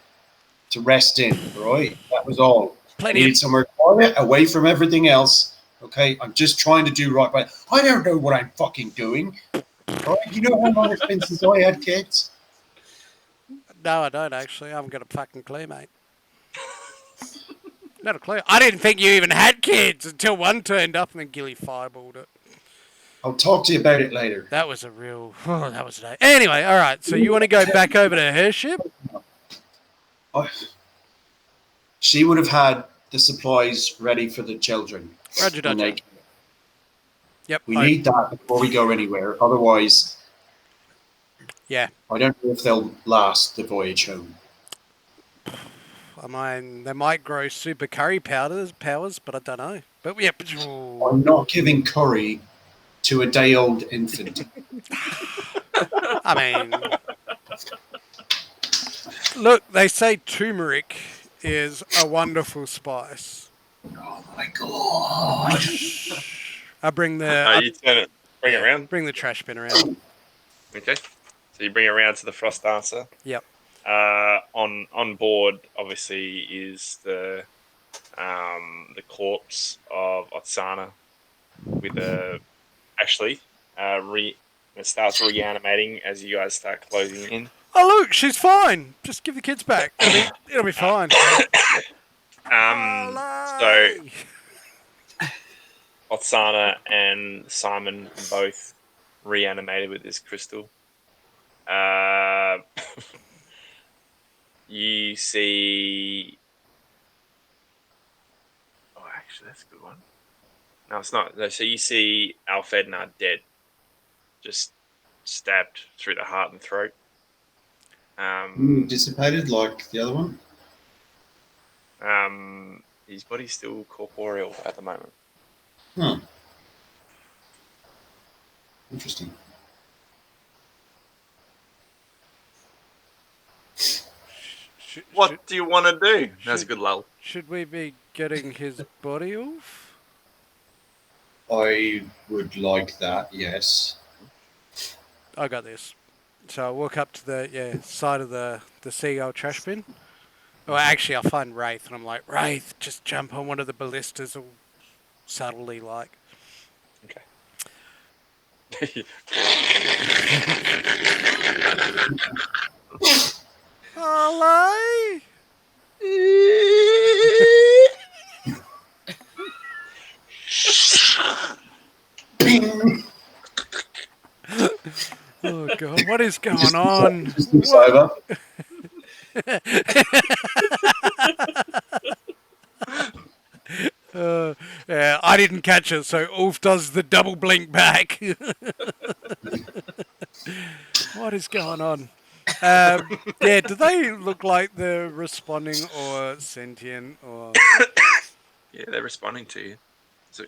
to rest in, right? That was all. Plenty They of- need somewhere quiet, away from everything else. Okay, I'm just trying to do right by. I don't know what I'm fucking doing. Right? You know how long it's been since I had kids? No, I don't actually. I haven't got a fucking clue, mate. Not a clue. I didn't think you even had kids until one turned up and then Gilly fireballed it. I'll talk to you about it later. That was a real... Oh, that was a day. Anyway, all right. So you want to go back over to her ship? She would have had the supplies ready for the children. Roger, when Dodger. they- Yep. We need that before we go anywhere. Otherwise, Yeah. I don't know if they'll last the voyage home. I mean, they might grow super curry powers, but I don't know. But yeah. I'm not giving curry to a day-old infant. I mean, look, they say turmeric is a wonderful spice. Oh my god! I bring the You turn it, bring it around. bring the trash bin around. Okay. So you bring it around to the frost dancer. Yep. On board, obviously, is the corpse of Otsana with Ashley. It starts reanimating as you guys start closing in. Oh look, she's fine. Just give the kids back. It'll be fine. So Otsana and Simon both reanimated with this crystal. You see... Oh, actually, that's a good one. No, it's not. No, so you see Alfedna dead. Just stabbed through the heart and throat. Dissipated like the other one? His body's still corporeal at the moment. Huh. Interesting. What do you want to do? That's a good lull. Should we be getting his body off? I would like that, yes. I got this. So I walk up to the side of the Seagull trash bin. Well, actually, I'll find Wraith, and I'm like, Wraith, just jump on one of the ballistas, all subtly like. Okay. Hello? Bing! Oh god, what is going on? It's over. Yeah, I didn't catch it, so Ulf does the double blink back. What is going on? Yeah, do they look like they're responding or sentient or? Yeah, they're responding to you. So,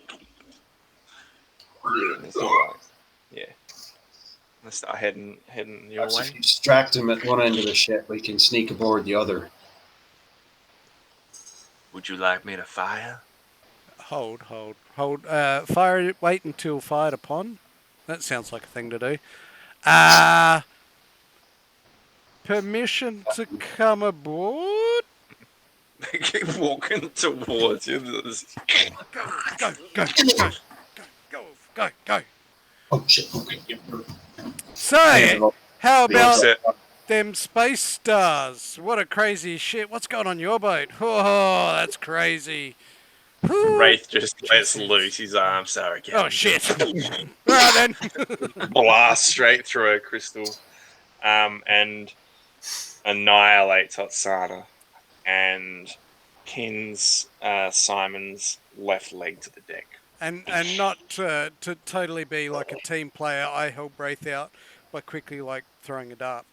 yeah. Let's start heading your Perhaps way. if you distract them at one end of the ship, we can sneak aboard the other. Would you like me to fire? Hold. Fire. Wait until fired upon. That sounds like a thing to do. Permission to come aboard? They keep walking towards you. Go. Oh shit! Okay. So, how about Set. them space stars? What a crazy shit. What's going on your boat? Oh, that's crazy. Wraith just lets loose his arm. Sorry, Captain. Oh shit! Right then. Blast straight through a crystal, and annihilates Otsana and pins Simon's left leg to the deck. And not to totally be like a team player, I help Wraith out by quickly like throwing a dart.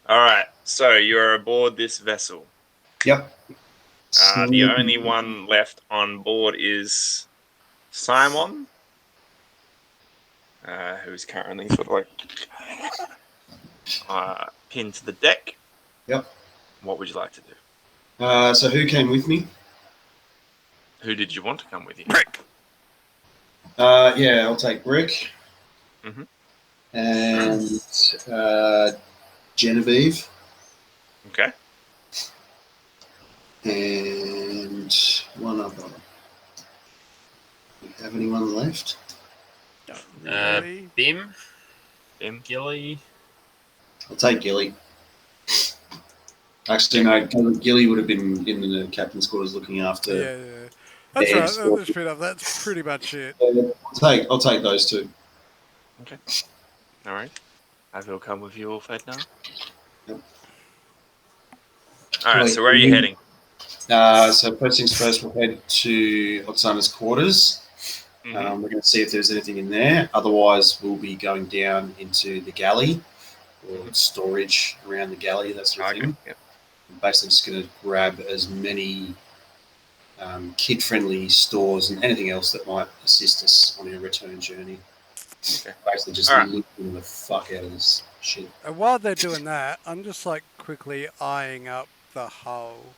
All right, so you're aboard this vessel. Yep. The only one left on board is Simon, who's currently sort of like pinned to the deck. Yep. What would you like to do? So who came with me? Who did you want to come with you? Brick. Yeah, I'll take Brick. Mhm. And Genevieve. Okay. And one other. Do you have anyone left? Bim, Gilly. I'll take Gilly. Actually, no, Gilly would have been in the captain's quarters looking after. Yeah. That's right. That's fair enough. That's pretty much it. I'll take those two. Okay. All right. I will come with you, all fed now. Yep. All right. So where are you heading? So first things first, we'll head to Otsana's quarters. Mhm. We're going to see if there's anything in there. Otherwise, we'll be going down into the galley or storage around the galley, that sort of thing. Yep. I'm basically just going to grab as many kid-friendly stores and anything else that might assist us on our return journey. Okay. Basically just All right. looting the fuck out of this shit. And while they're doing that, I'm just like quickly eyeing up the hull.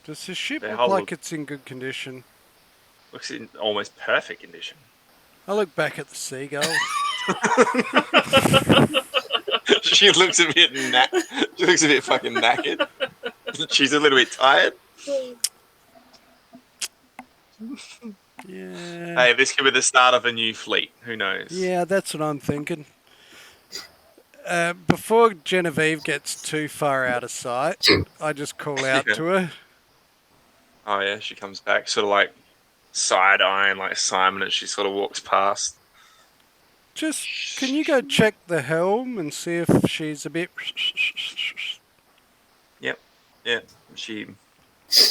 Does the ship The look hull like it's in good condition? Looks in almost perfect condition. I look back at the Seagull. She looks a bit She looks a bit fucking knackered. She's a little bit tired. Yeah. Hey, this could be the start of a new fleet. Who knows? Yeah, that's what I'm thinking. Before Genevieve gets too far out of sight, I just call out Yeah. to her. Oh yeah, she comes back, sort of like side-eyeing like Simon as she sort of walks past. Just, can you go check the helm and see if she's a bit... Yeah, she.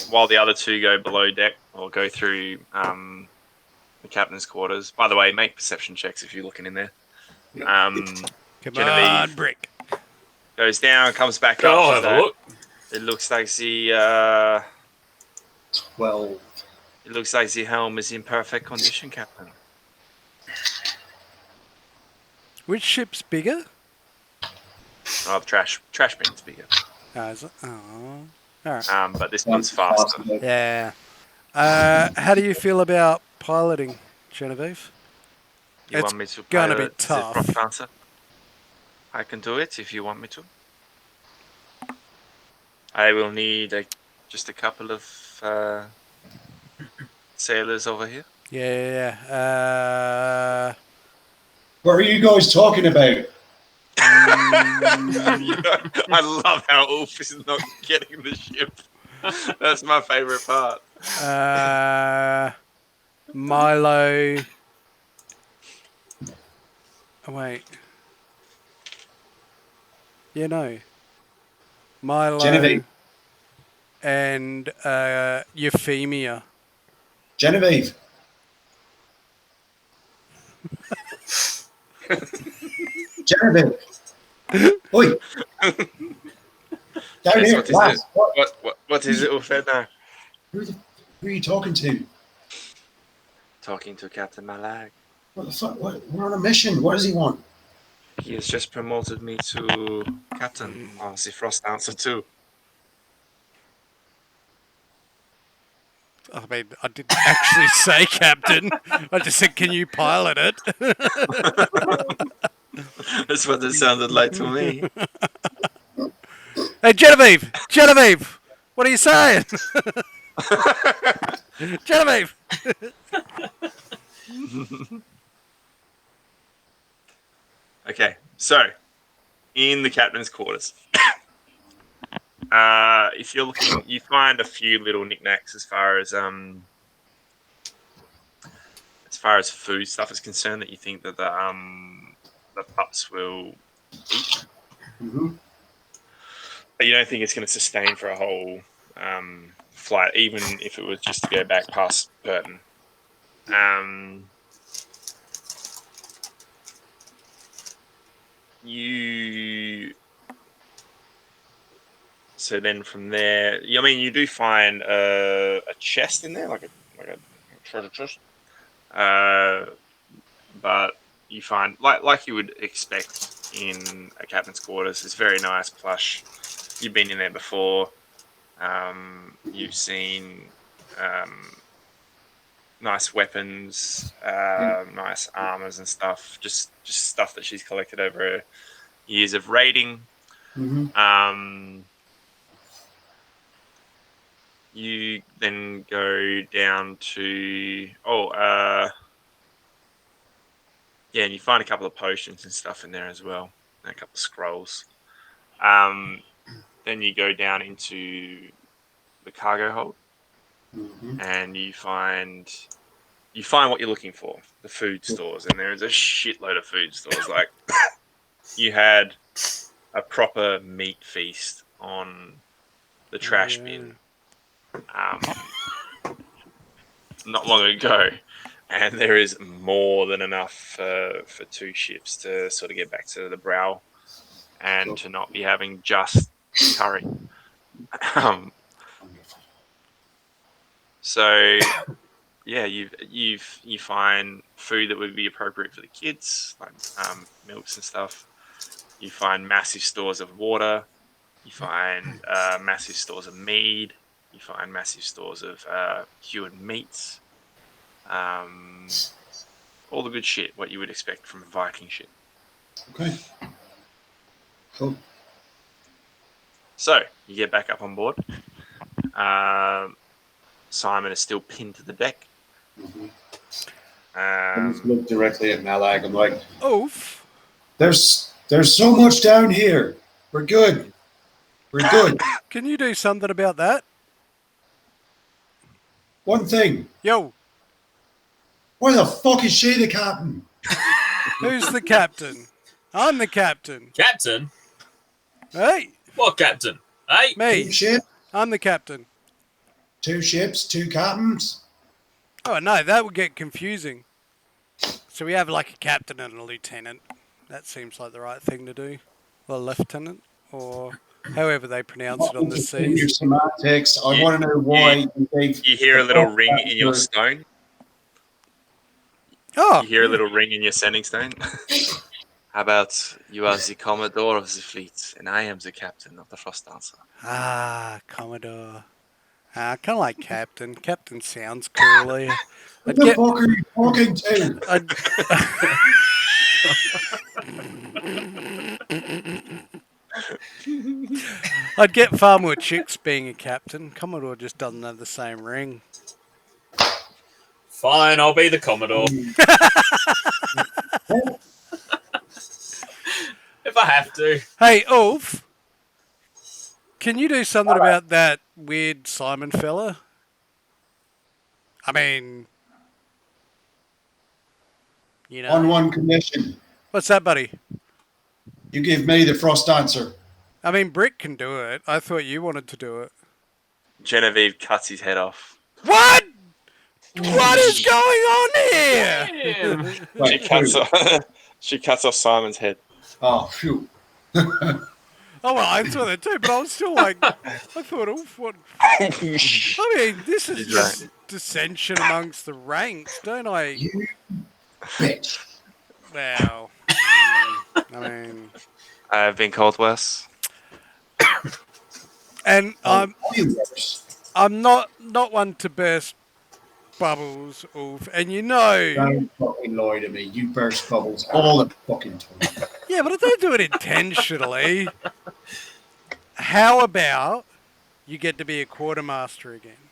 While the other two go below deck or go through the captain's quarters. By the way, make perception checks if you're looking in there. Come Genevieve on, Brick. goes down, comes back up. I'll have a look. It looks like the 12. it looks like the helm is in perfect condition, Captain. Which ship's bigger? Oh, the Trashbin's bigger. Oh, is it? Oh. Alright. But this one's faster. Yeah. How do you feel about piloting, Genevieve? You It's want me to gonna pilot be the tough. prompt answer? I can do it if you want me to. I will need just a couple of sailors over here. Yeah. What are you guys talking about? I love how Ulf is not getting the ship. That's my favourite part. Milo. Oh, wait. Yeah, no. Milo. Genevieve. And Euphemia. Genevieve. Genevieve. Oi. Down Yes, here, what is lads. it? What is it, Ulf now? Who are you talking to? Talking to Captain Malag. What the fuck? We're on a mission. What does he want? He has just promoted me to captain of the Frost Dancer 2. I mean, I didn't actually say captain. I just said, can you pilot it? That's what it sounded like to me. Hey, Genevieve! Genevieve! What are you saying? Genevieve! Okay, so in the captain's quarters. If you're looking, you find a few little knickknacks as far as food stuff is concerned that you think that the pups will eat, Mm-hmm. but you don't think it's going to sustain for a whole flight, even if it was just to go back past Burton. So then from there, I mean, you do find a chest in there, like a treasure chest. But you find like you would expect in a captain's quarters, it's very nice, plush. You've been in there before. You've seen nice weapons, nice armors and stuff. Just stuff that she's collected over her years of raiding. Mm-hmm. You then go down to yeah, and you find a couple of potions and stuff in there as well, and a couple of scrolls. Then you go down into the cargo hold, Mm-hmm. and you find what you're looking for, the food stores, and there is a shitload of food stores. Like you had a proper meat feast on the trash bin not long ago, and there is more than enough for 2 ships to sort of get back to the brow and to not be having just curry. So yeah, you find food that would be appropriate for the kids, like milks and stuff. You find massive stores of water. You find massive stores of mead. You find massive stores of cured meats. All the good shit, what you would expect from a Viking ship. Okay. Cool. So you get back up on board. Simon is still pinned to the deck. Mm-hmm. I just look directly at Malag. I'm like, Oof. there's so much down here. We're good. We're good. Can you do something about that? One thing. Yo, Why the fuck is she the captain? who's the captain? I'm the captain. Captain? Hey, What captain? Hey? me. 2 ships, I'm the captain. 2 ships, 2 captains. Oh, no, that would get confusing. So we have like a captain and a lieutenant. That seems like the right thing to do. Or a lieutenant, or however they pronounce it on the In your seas. semantics, I want to know why you hear a little ring in your stone. Oh, You hear a little ring in your sending stone. How about you are the commodore of the fleet, and I am the captain of the Frost Dancer. Commodore. I kind of like captain. Captain sounds cooler. What the fuck are you talking to? I'd get far more chicks being a captain. Commodore just doesn't have the same ring. Fine, I'll be the Commodore. If I have to. Hey, Ulf, can you do something about that weird Simon fella? I mean, you know. On one condition. What's that, buddy? You give me the Frost Dancer. I mean, Brick can do it. I thought you wanted to do it. Genevieve cuts his head off. What? What is going on here? She cuts off Simon's head. Oh, phew. Oh, well, I saw that too, but I was still like, I thought, what? I mean, this is just dissension amongst the ranks, don't I? You bitch. Well, I mean, I've been called worse. and I'm not one to burst bubbles, Ulf, and you know. Don't fucking lie to me. You burst bubbles all the fucking time. Yeah, but I don't do it intentionally. How about you get to be a quartermaster again?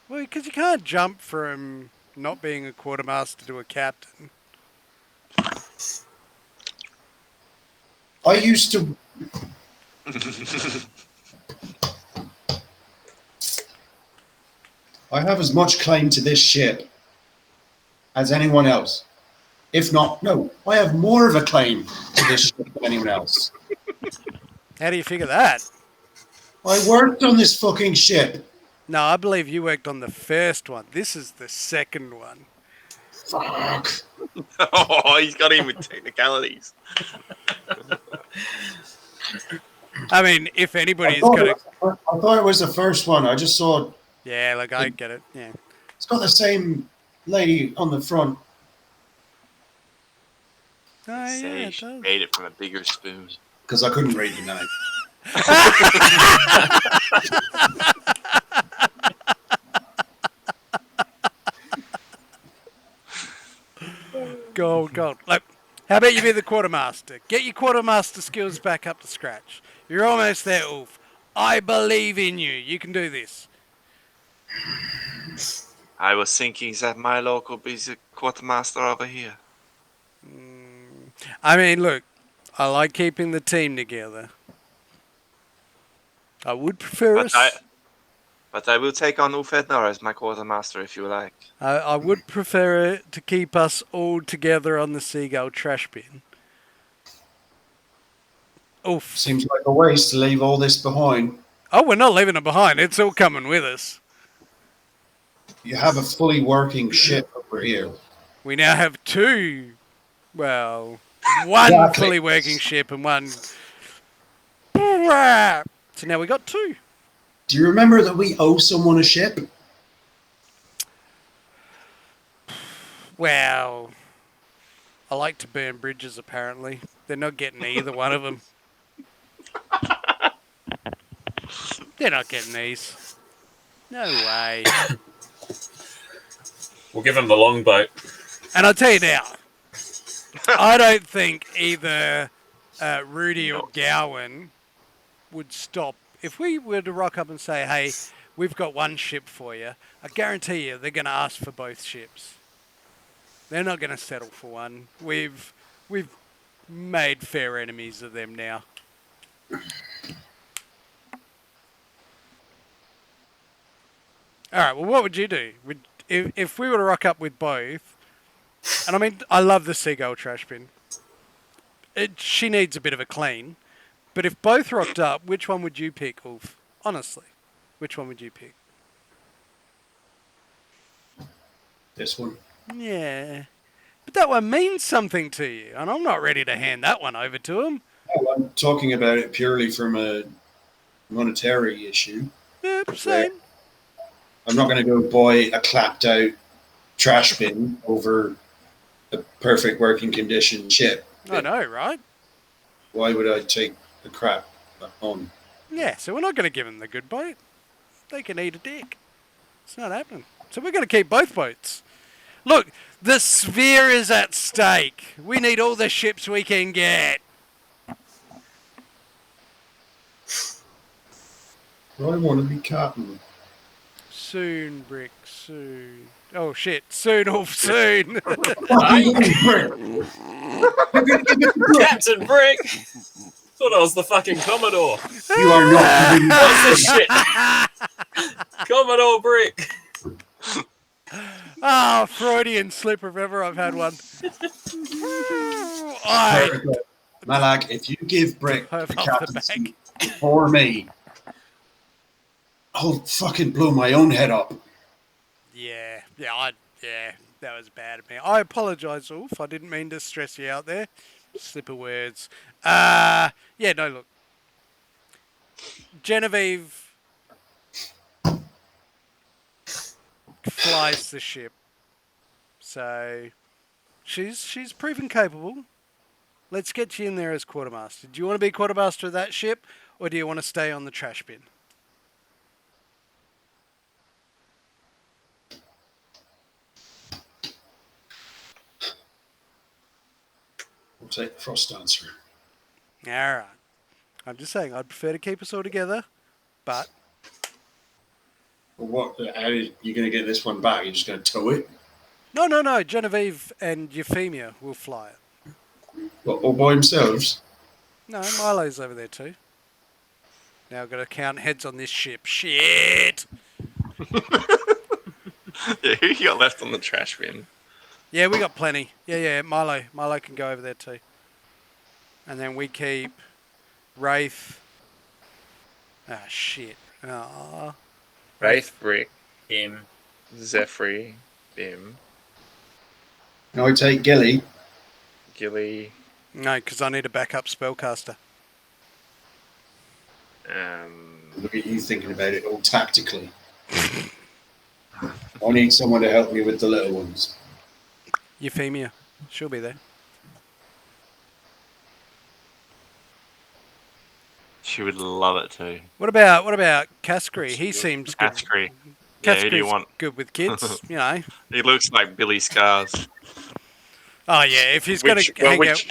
Well, because you can't jump from not being a quartermaster to a captain. I used to. I have as much claim to this ship as anyone else. If not, no, I have more of a claim to this ship than anyone else. How do you figure that? I worked on this fucking ship. No, I believe you worked on the first one. This is the second one. Fuck. Oh, he's got him with technicalities. I mean, if anybody's I got a... thought it was the first one. I just saw Yeah, look, I get it. Yeah. it's got the same lady on the front. Oh, yeah, Say it she does. made it from a bigger spoon. Because I couldn't read the name. Gold. Look, how about you be the quartermaster? Get your quartermaster skills back up to scratch. You're almost there, Ulf. I believe in you. You can do this. I was thinking that my local be the quartermaster over here. I mean, look, I like keeping the team together. I would prefer But us... But I will take on Ulf Ednar as my quartermaster if you like. I would prefer it to keep us all together on the Seagull Trashbin. Oof. Seems like a waste to leave all this behind. Oh, we're not leaving it behind. It's all coming with us. You have a fully working ship over here. We now have two. Well, one Exactly. fully working ship and one. So now we got two. Do you remember that we owe someone a ship? Well, I like to burn bridges, apparently. They're not getting either one of them. They're not getting these. No way. We'll give him the longboat. And I'll tell you now, I don't think either Rudy or Gowan would stop. If we were to rock up and say, hey, we've got one ship for you, I guarantee you they're going to ask for both ships. They're not going to settle for one. We've made fair enemies of them now. All right, well, what would you do? If we were to rock up with both, and I mean, I love the Seagull Trashbin. She needs a bit of a clean. But if both rocked up, which one would you pick, Ulf? Honestly, which one would you pick? This one. Yeah. But that one means something to you, and I'm not ready to hand that one over to him. Oh, I'm talking about it purely from a monetary issue. Yep, same. I'm not going to go buy a clapped out trash bin over a perfect working condition ship. I know, right? Why would I take the crap on? Yeah, so we're not going to give them the good boat. They can eat a dick. It's not happening. So we're going to keep both boats. Look, the sphere is at stake. We need all the ships we can get. I want to be captain. Soon, Brick, soon. Oh, shit. Soon, Ulf, soon. Captain Brick! Thought I was the fucking Commodore. You are not. What's this shit? Commodore Brick! Ah, Freudian slip if ever I've had one. Malak, if you give Brick Off the the captaincy for me, I'll fucking blow my own head up. Yeah, that was bad of me. I apologise, Ulf. I didn't mean to stress you out there. Slip of words. Yeah, no, look. Genevieve flies the ship. So she's proven capable. Let's get you in there as quartermaster. Do you want to be quartermaster of that ship, or do you want to stay on the trash bin? I'll take the first answer. All right. I'm just saying, I'd prefer to keep us all together, but... Well, how are you going to get this one back? You're just going to tow it? No. Genevieve and Euphemia will fly it. All by themselves? No, Milo's over there too. Now I've got to count heads on this ship. Shit! Yeah, who you got left on the trash bin? Yeah, we got plenty. Yeah, Milo. Milo can go over there too. And then we keep Wraith. Ah, shit. Ah, Wraith, Brick, Him. Zephyr, Bim, Can I take Gilly? Gilly, No, because I need a backup spellcaster. Look at you thinking about it all tactically. I need someone to help me with the little ones. Euphemia. She'll be there. she would love it too. What about Cascree? He seems good. Askry. Yeah, who do you Cascree's want? good with kids, you know. He looks like Billy Scars. Oh yeah, if he's gonna hang out,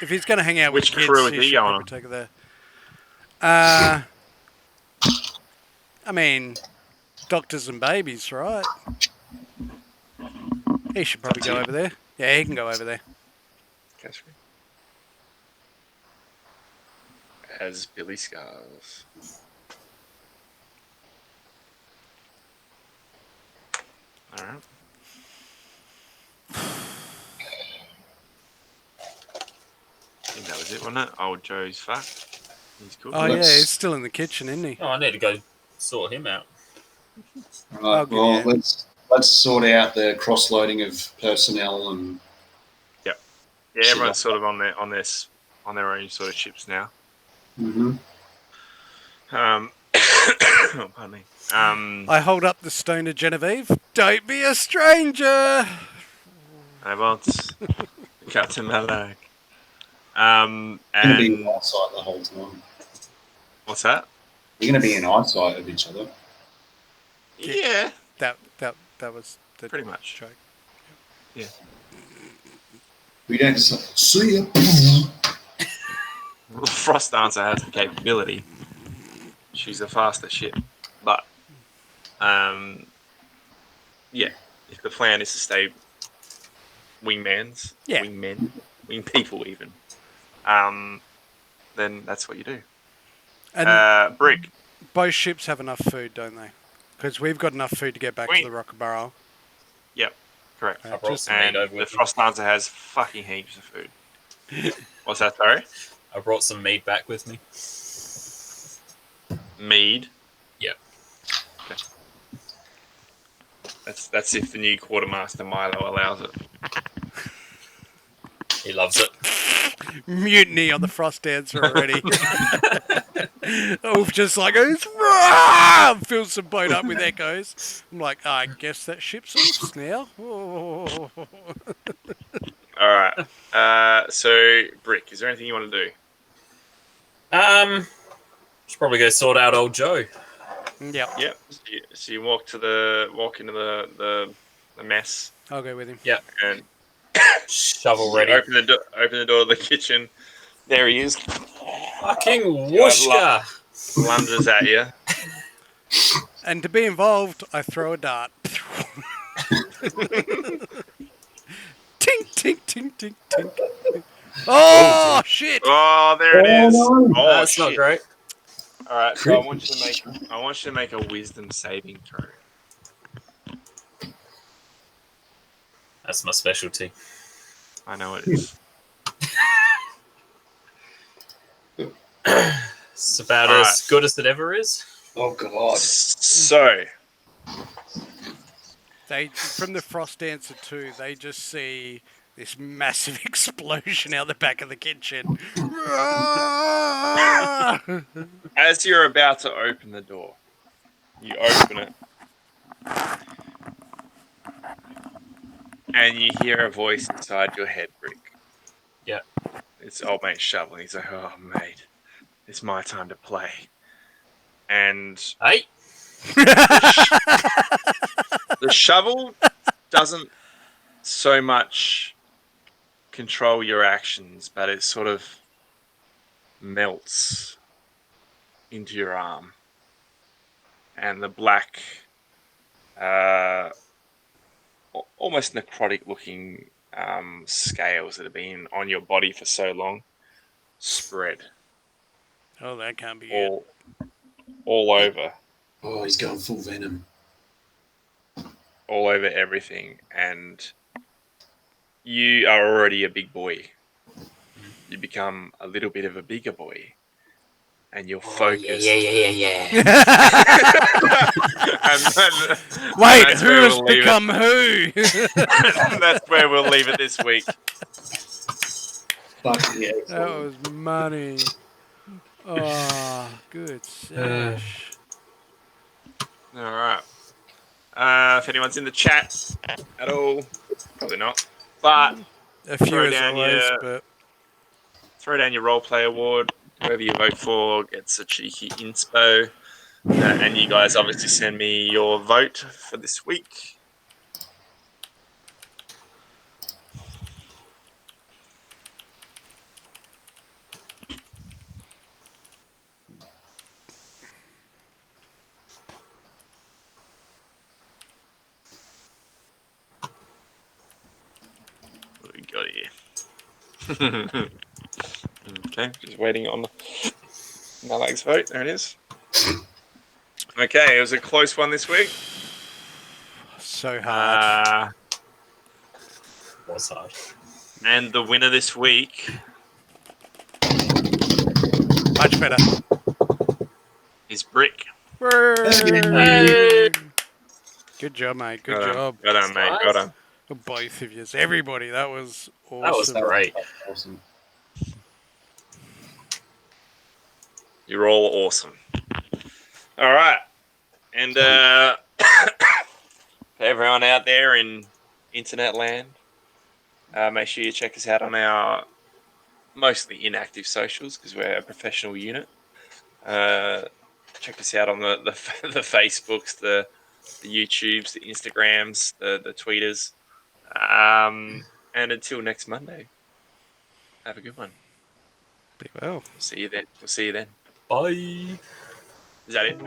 if he's gonna hang out with which kids, crew is he he should going probably on? take her there. I mean, doctors and babies, right? He should probably go over there. Yeah, he can go over there. Askry. As Billy Scars. Alright. I think that was it, wasn't it? Old Joe's fucked. He's cool. Oh yeah, Let's- he's still in the kitchen, isn't he? Oh, I need to go sort him out. Right, good, well, yeah. let's sort out the cross-loading of personnel and Yeah, everyone's sort of on their own sort of ships now. Oh, pardon me. I hold up the stone to Genevieve. Don't be a stranger. I want Captain Malag. you're going to be in And eyesight the whole time. what's that? You're going to be in eyesight of each other. Yeah, That was the pretty much. joke. Yeah. We don't say, see ya. Frost Dancer has the capability. She's a faster ship, but yeah. If the plan is to stay wingmans, Yeah. wing people even, then that's what you do. And Brick. both ships have enough food, don't they? Because we've got enough food to get back to the Rockaborough. Yep, correct. I brought some And meat over the with me. Frost Dancer has fucking heaps of food. What's that, sorry? I brought some meat back with me. Mead. Yep. Okay. That's if the new quartermaster Milo allows it. He loves it. Mutiny on the Frost Dancer already. Oof, just like goes, "Rah!" Fills the boat up with echoes. I'm like, I guess that ship's off now. Oh. All right. So, Brick, is there anything you want to do? Should probably go sort out old Joe. Yep, Yep. So you walk into the mess I'll go with him. and Shovel you ready. open the door of the kitchen. There he is. Fucking whooshka. Lunges at you. And to be involved, I throw a dart. Tink, tink, tink, tink, tink. Oh, shit! Oh, there it is. no. Oh, That's shit. not great. All right, so I want you to make a wisdom saving throw. That's my specialty. I know it is. It's about All as right. good as it ever is. Oh, God. So, They, from the Frost Dancer 2, they just see this massive explosion out the back of the kitchen. as you're about to open the door, you open it, and you hear a voice inside your head, Brick. Yeah. It's old mate Shovel. He's like, "Oh, mate, it's my time to play." And Hey, the shovel doesn't so much control your actions, but it sort of melts into your arm. And the black, almost necrotic looking scales that have been on your body for so long spread Oh, that can't be it. all over. Oh, he's going full venom. All over everything, and you are already a big boy. You become a little bit of a bigger boy, and you're focused. Yeah. Wait, that's who where has we'll leave become who? it. That's where we'll leave it this week. Fucking yeah. That was money. Oh, good sesh. All right. If anyone's in the chat at all, probably not. But A few throw as down always, your but role play award. Whoever you vote for gets a cheeky inspo. And you guys obviously send me your vote for this week. What do we got here? Okay, just waiting on Malak's vote. There it is. Okay, it was a close one this week. so hard. Was hard. And the winner this week Much better. is Brick. Good job, mate. Good job. Well done, mate. Well done. Both of you. Everybody. That was awesome. That was great. Awesome. You're all awesome. All right. And for everyone out there in internet land, make sure you check us out on our mostly inactive socials because we're a professional unit. Check us out on the Facebooks, the YouTubes, the Instagrams, the Tweeters. And until next Monday, have a good one. Be well. See you then. We'll see you then. Bye. Is that it?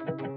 Bye.